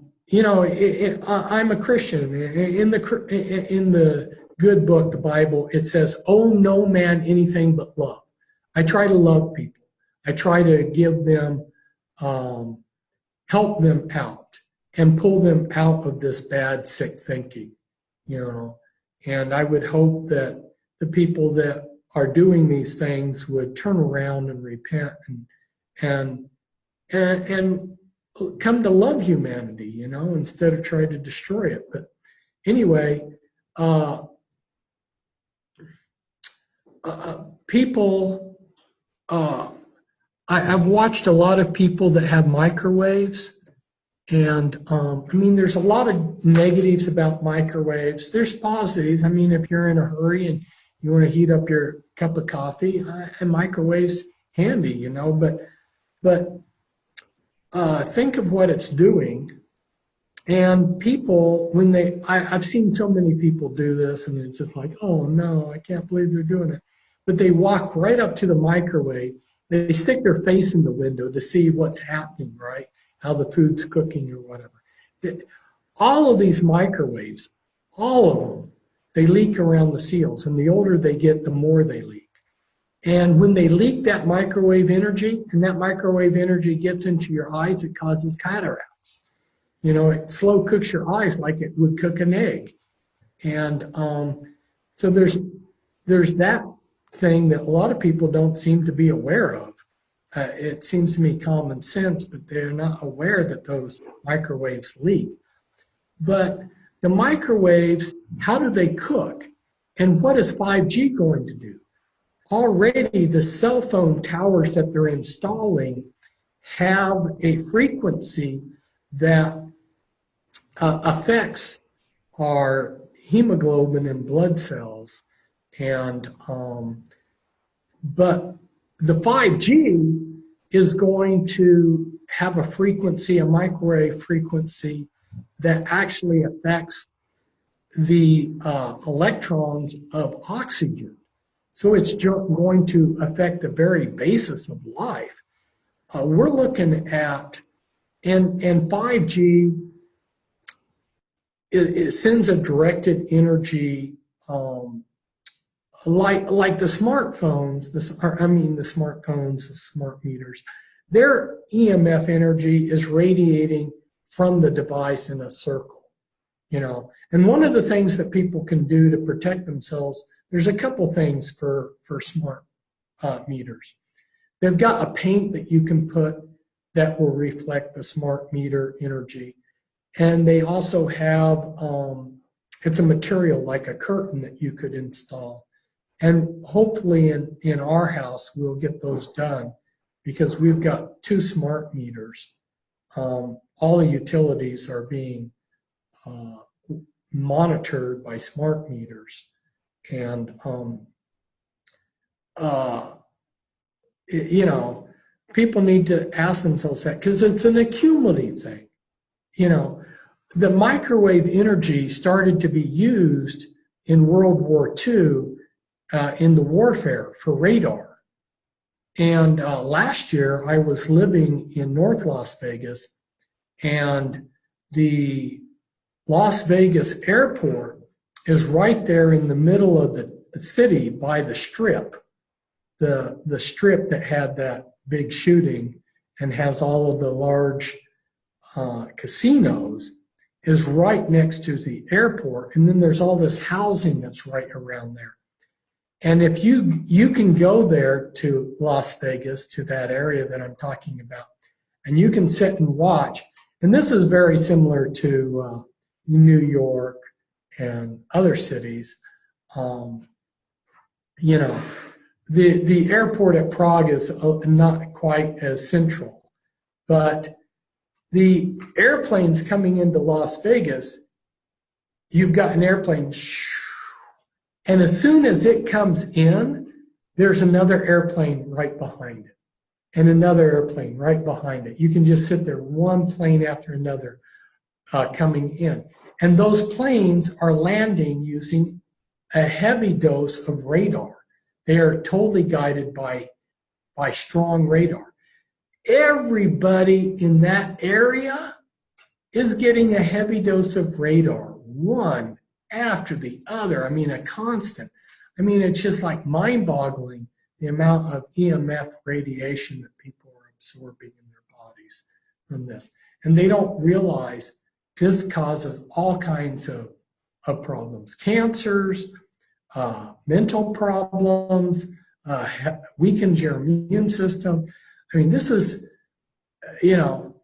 a Christian. In the good book, the Bible, it says, "Owe no man anything but love." I try to love people. I try to give them, help them out and pull them out of this bad, sick thinking, And I would hope that the people that are doing these things would turn around and repent and come to love humanity, instead of trying to destroy it. But anyway, people. I've watched a lot of people that have microwaves, and there's a lot of negatives about microwaves. There's positives. If you're in a hurry and you want to heat up your cup of coffee, a microwave's handy, But think of what it's doing. And people, I've seen so many people do this, and it's just like, oh no, I can't believe they're doing it. But they walk right up to the microwave. They stick their face in the window to see what's happening, right? How the food's cooking or whatever. All of these microwaves, all of them, they leak around the seals. And the older they get, the more they leak. And when they leak that microwave energy, and that microwave energy gets into your eyes, it causes cataracts. It slow cooks your eyes like it would cook an egg. And so there's that thing that a lot of people don't seem to be aware of. It seems to me common sense, but they're not aware that those microwaves leak. But the microwaves, how do they cook? And what is 5G going to do? Already the cell phone towers that they're installing have a frequency that affects our hemoglobin and blood cells. And but the 5G is going to have a frequency, a microwave frequency, that actually affects the electrons of oxygen. So it's going to affect the very basis of life. We're looking at, and 5G, it sends a directed energy, like the smartphones, the smart meters. Their EMF energy is radiating from the device in a circle, And one of the things that people can do to protect themselves, there's a couple things for smart meters. They've got a paint that you can put that will reflect the smart meter energy. And they also have, it's a material like a curtain that you could install. And hopefully in our house, we'll get those done because we've got 2 smart meters. All the utilities are being monitored by smart meters. And, you know, people need to ask themselves that because it's an accumulative thing. You know, the microwave energy started to be used in World War II in the warfare for radar. And last year I was living in North Las Vegas, and the Las Vegas airport is right there in the middle of the city by the strip, the strip that had that big shooting and has all of the large casinos is right next to the airport, and then there's all this housing that's right around there. And if you can go there to Las Vegas, to that area that I'm talking about, and you can sit and watch, and this is very similar to New York and other cities. You know, the airport at Prague is not quite as central, but the airplanes coming into Las Vegas, you've got an airplane, and as soon as it comes in, there's another airplane right behind it, and another airplane right behind it. You can just sit there, one plane after another coming in. And those planes are landing using a heavy dose of radar. They are totally guided by strong radar. Everybody in that area is getting a heavy dose of radar, one after the other. I mean, a constant. I mean, it's just like mind-boggling the amount of EMF radiation that people are absorbing in their bodies from this. And they don't realize this causes all kinds of problems. Cancers, mental problems, weakens your immune system. I mean, this is, you know,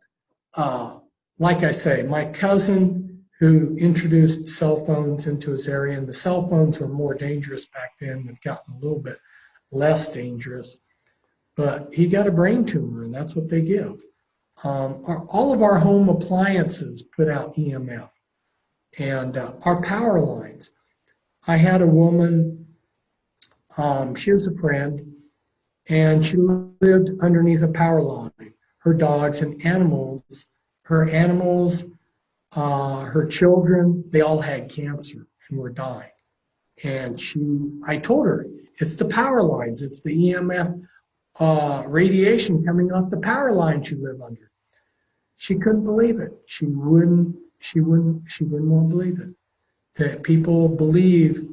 like I say, my cousin who introduced cell phones into his area, and the cell phones were more dangerous back then. They've gotten a little bit less dangerous. But he got a brain tumor, and that's what they give. All of our home appliances put out EMF. And our power lines. I had a woman, she was a friend, and she lived underneath a power line. Her dogs and animals, her children, they all had cancer and were dying. And I told her, it's the power lines, it's the EMF radiation coming off the power lines you live under. She couldn't believe it. She didn't want to believe it. That people believe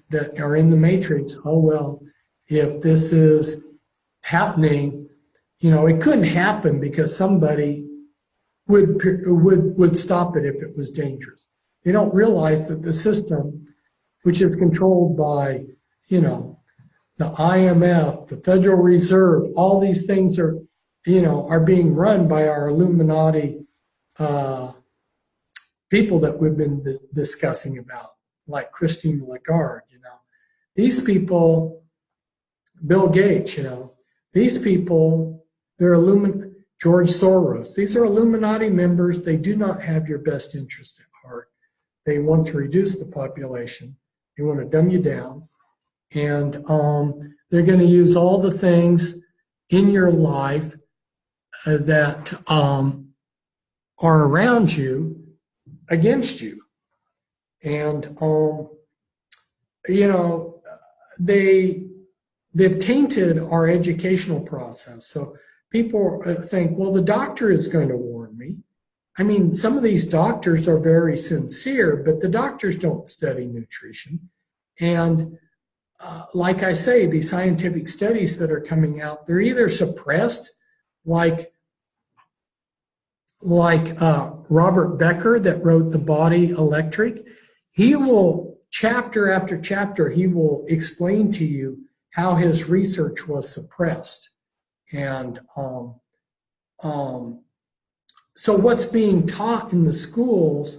that are in the matrix, oh well, if this is happening, you know, it couldn't happen because somebody would stop it if it was dangerous. They don't realize that the system, which is controlled by, you know, the IMF, the Federal Reserve, all these things are, you know, are being run by our Illuminati people that we've been discussing about, like Christine Lagarde, you know. These people, Bill Gates, you know, these people, they're George Soros. These are Illuminati members. They do not have your best interest at heart. They want to reduce the population. They want to dumb you down. And they're going to use all the things in your life that are around you against you. And, you know, they've tainted our educational process. So people think, well, the doctor is going to warn me. I mean, some of these doctors are very sincere, but the doctors don't study nutrition. And like I say, these scientific studies that are coming out, they're either suppressed, like Robert Becker that wrote The Body Electric. He will, chapter after chapter, he will explain to you how his research was suppressed. And so what's being taught in the schools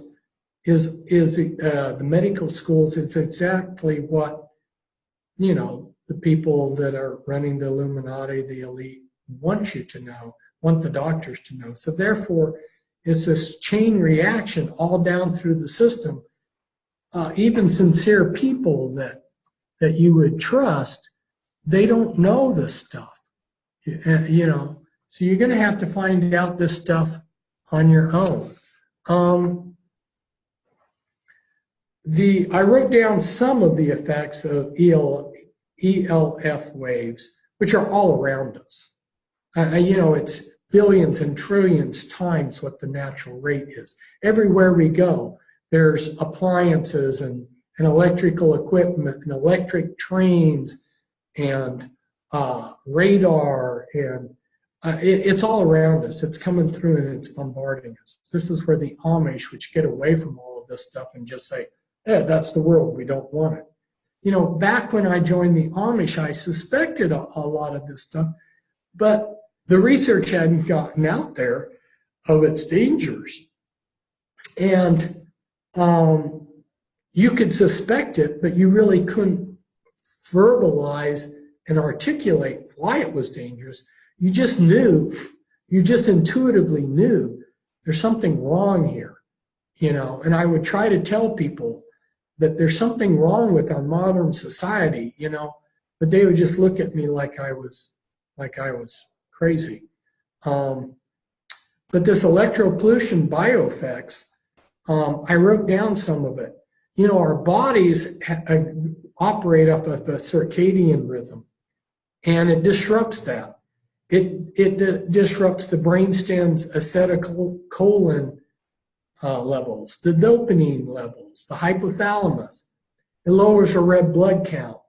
is the medical schools is exactly what you know, the people that are running the Illuminati, the elite, want you to know, want the doctors to know. So therefore, it's this chain reaction all down through the system. Even sincere people that you would trust, they don't know this stuff. You know, so you're going to have to find out this stuff on your own. I wrote down some of the effects of ELF waves, which are all around us. You know, it's billions and trillions times what the natural rate is. Everywhere we go, there's appliances and electrical equipment and electric trains and radar, and it's all around us. It's coming through and it's bombarding us. This is where the Amish, which get away from all of this stuff and just say, "Yeah, that's the world. We don't want it." You know, back when I joined the Amish, I suspected a lot of this stuff, but the research hadn't gotten out there of its dangers. And you could suspect it, but you really couldn't verbalize and articulate why it was dangerous. You just knew, you just intuitively knew there's something wrong here, you know. And I would try to tell people that there's something wrong with our modern society, you know, but they would just look at me like I was crazy. But this electropollution bioeffects, I wrote down some of it. You know, our bodies operate up of a circadian rhythm, and it disrupts that. It disrupts the brainstem's acetylcholine levels, the dopamine levels, the hypothalamus. It lowers the red blood count.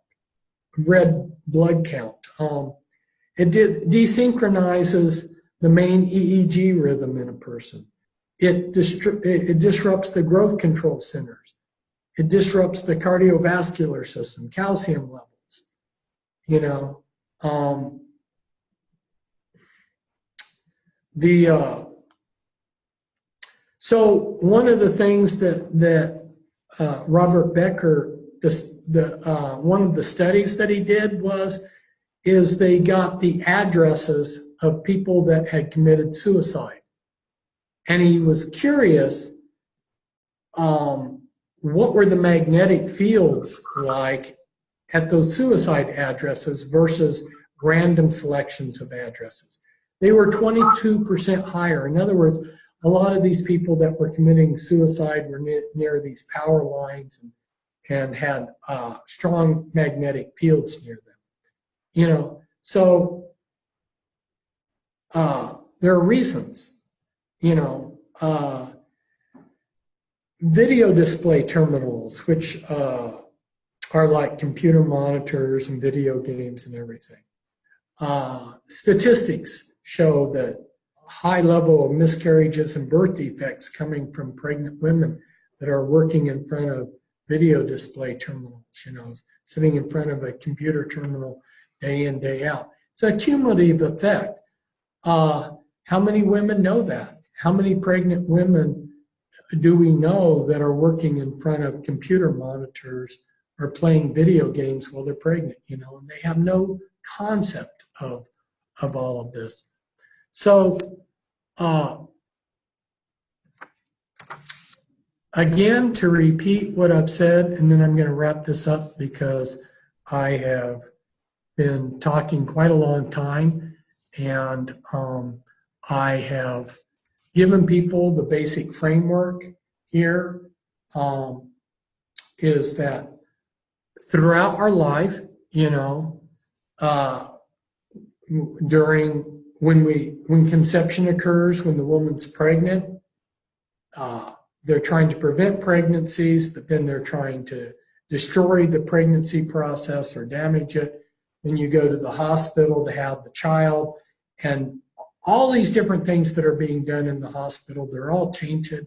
It desynchronizes the main EEG rhythm in a person. It disrupts the growth control centers. It disrupts the cardiovascular system, calcium levels. You know, so one of the things that Robert Becker, one of the studies that he did is they got the addresses of people that had committed suicide. And he was curious, what were the magnetic fields like at those suicide addresses versus random selections of addresses. They were 22% higher. In other words, a lot of these people that were committing suicide were near these power lines and had strong magnetic fields near them. You know, so there are reasons, you know, video display terminals, which are like computer monitors and video games and everything. Statistics show that high level of miscarriages and birth defects coming from pregnant women that are working in front of video display terminals, you know, sitting in front of a computer terminal day in, day out. It's a cumulative effect. How many women know that? How many pregnant women do we know that are working in front of computer monitors or playing video games while they're pregnant, you know, and they have no concept of all of this. So, again, to repeat what I've said, and then I'm going to wrap this up because I have been talking quite a long time, and I have given people the basic framework here, is that throughout our life, you know, when conception occurs, when the woman's pregnant, they're trying to prevent pregnancies, but then they're trying to destroy the pregnancy process or damage it. Then you go to the hospital to have the child, and all these different things that are being done in the hospital, they're all tainted,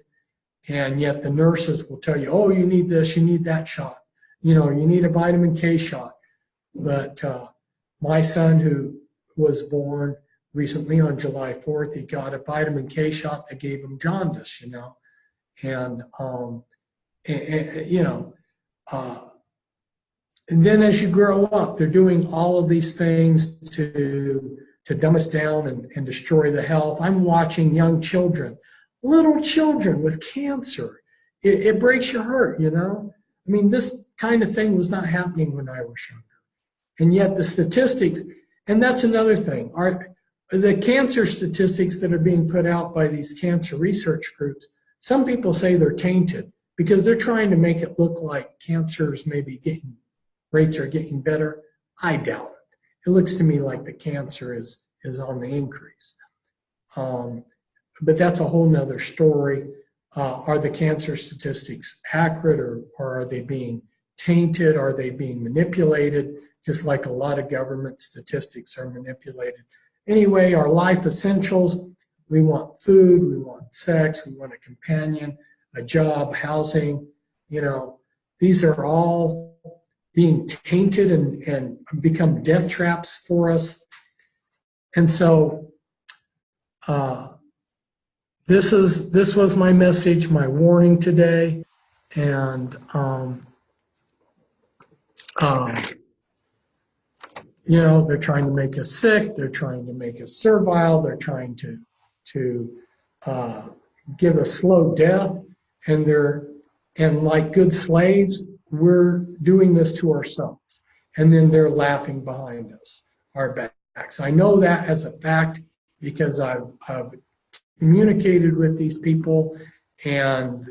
and yet the nurses will tell you, oh, you need this, you need that shot, you know, you need a vitamin K shot. But my son, who was born recently on July 4th, he got a vitamin K shot that gave him jaundice, you know, and you know, And then as you grow up, they're doing all of these things to dumb us down and destroy the health. I'm watching young children, little children with cancer. It breaks your heart, you know. I mean, this kind of thing was not happening when I was younger. And yet the statistics, and that's another thing, are the cancer statistics that are being put out by these cancer research groups. Some people say they're tainted because they're trying to make it look like cancers rates are getting better. I doubt it. It looks to me like the cancer is on the increase. But that's a whole nother story. Are the cancer statistics accurate, or are they being tainted? Are they being manipulated? Just like a lot of government statistics are manipulated. Anyway, our life essentials, we want food, we want sex, we want a companion, a job, housing, you know, these are all being tainted and become death traps for us. And so this was my message, my warning today, and you know, they're trying to make us sick, they're trying to make us servile, they're trying to give us slow death, and like good slaves, we're doing this to ourselves. And then they're laughing behind us, our backs. I know that as a fact because I've communicated with these people, and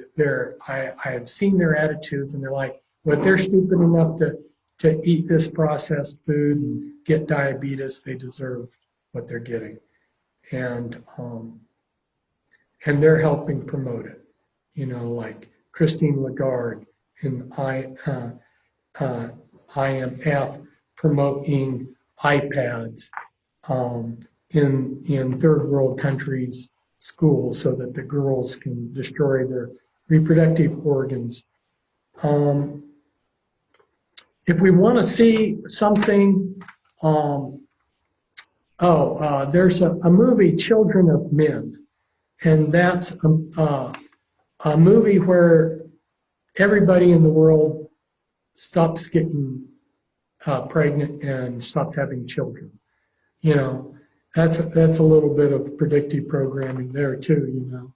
I have seen their attitudes, and they're like, well, if they're stupid enough to eat this processed food and get diabetes, they deserve what they're getting. And they're helping promote it. You know, like Christine Lagarde and IMF promoting iPads in third world countries' schools so that the girls can destroy their reproductive organs. If we want to see something, there's a movie, Children of Men, and that's a movie where everybody in the world stops getting pregnant and stops having children. You know, that's a little bit of predictive programming there too. You know,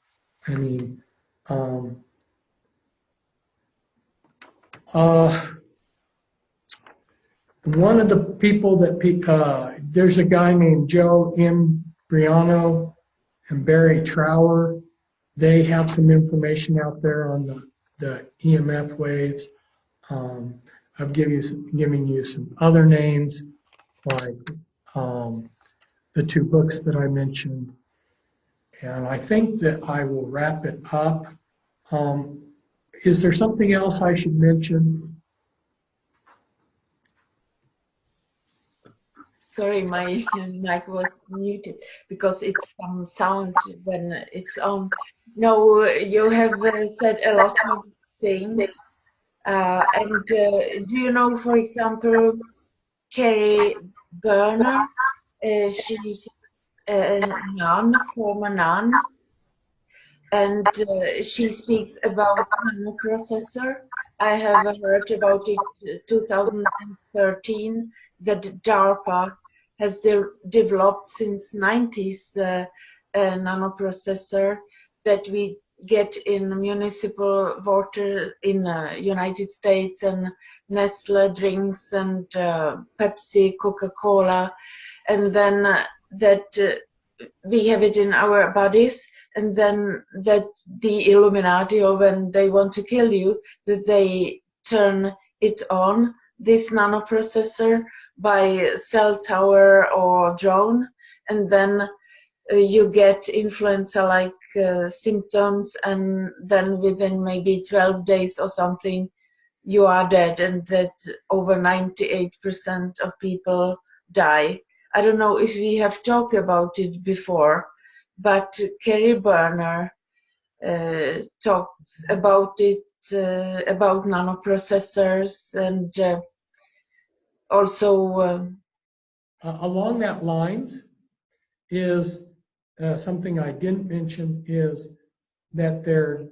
I mean, one of the people that there's a guy named Joe Imbriano and Barry Trower. They have some information out there on the EMF waves. I've giving you some other names, like the two books that I mentioned. And I think that I will wrap it up. Is there something else I should mention? Sorry, my mic was muted because it's some sound when it's on. No, you have said a lot of things. And do you know, for example, Carrie Berner? She's a nun, former nun, and she speaks about nanoprocessor. I have heard about it 2013 that DARPA has developed since 90s a nanoprocessor that we get in municipal water in United States, and Nestle drinks, and Pepsi, Coca-Cola, and then that we have it in our bodies, and then that the Illuminati, or when they want to kill you, that they turn it on, this nanoprocessor, by cell tower or drone, and then you get influenza-like symptoms, and then within maybe 12 days or something, you are dead, and that over 98% of people die. I don't know if we have talked about it before, but Carrie Berner talks about it, about nanoprocessors, and also along that lines is something I didn't mention, is that they're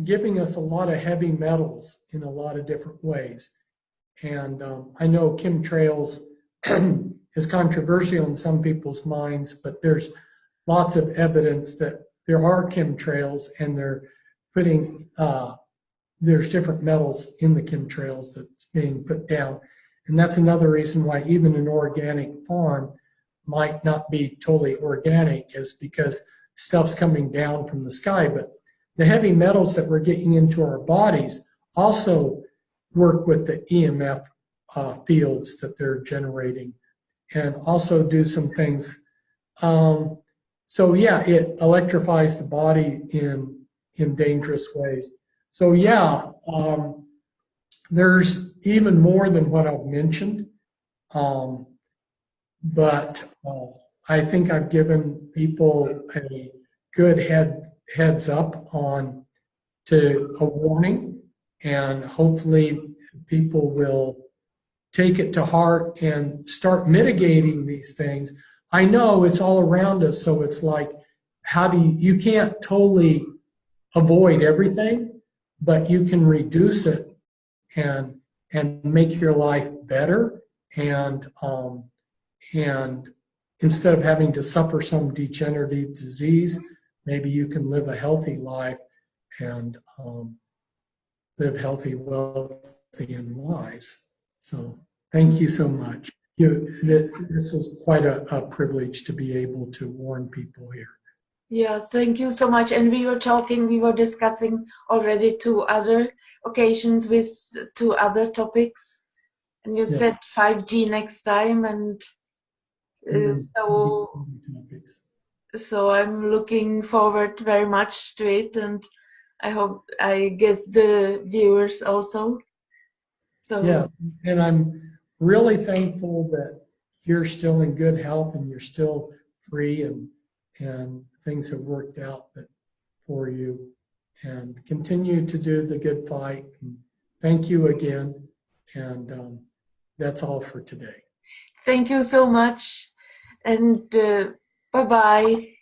giving us a lot of heavy metals in a lot of different ways. And I know chemtrails is controversial in some people's minds, but there's lots of evidence that there are chemtrails, and they're putting there's different metals in the chemtrails that's being put down. And that's another reason why even an organic farm might not be totally organic, is because stuff's coming down from the sky. But the heavy metals that we're getting into our bodies also work with the EMF fields that they're generating, and also do some things. So yeah, it electrifies the body in dangerous ways. So yeah, there's even more than what I've mentioned, but I think I've given people a good heads up on to a warning, and hopefully people will take it to heart and start mitigating these things. I know it's all around us, so it's like, how do you can't totally avoid everything, but you can reduce it and make your life better, and instead of having to suffer some degenerative disease, maybe you can live a healthy life and live healthy, wealthy, and wise. So thank you so much. This was quite a privilege to be able to warn people here. Yeah, thank you so much. And we were discussing already 2 other occasions with 2 other topics. And you said 5G next time, and so I'm looking forward very much to it, and I guess the viewers also. So yeah, and I'm really thankful that you're still in good health and you're still free, and things have worked out for you, and continue to do the good fight. And thank you again, and that's all for today. Thank you so much, and bye-bye.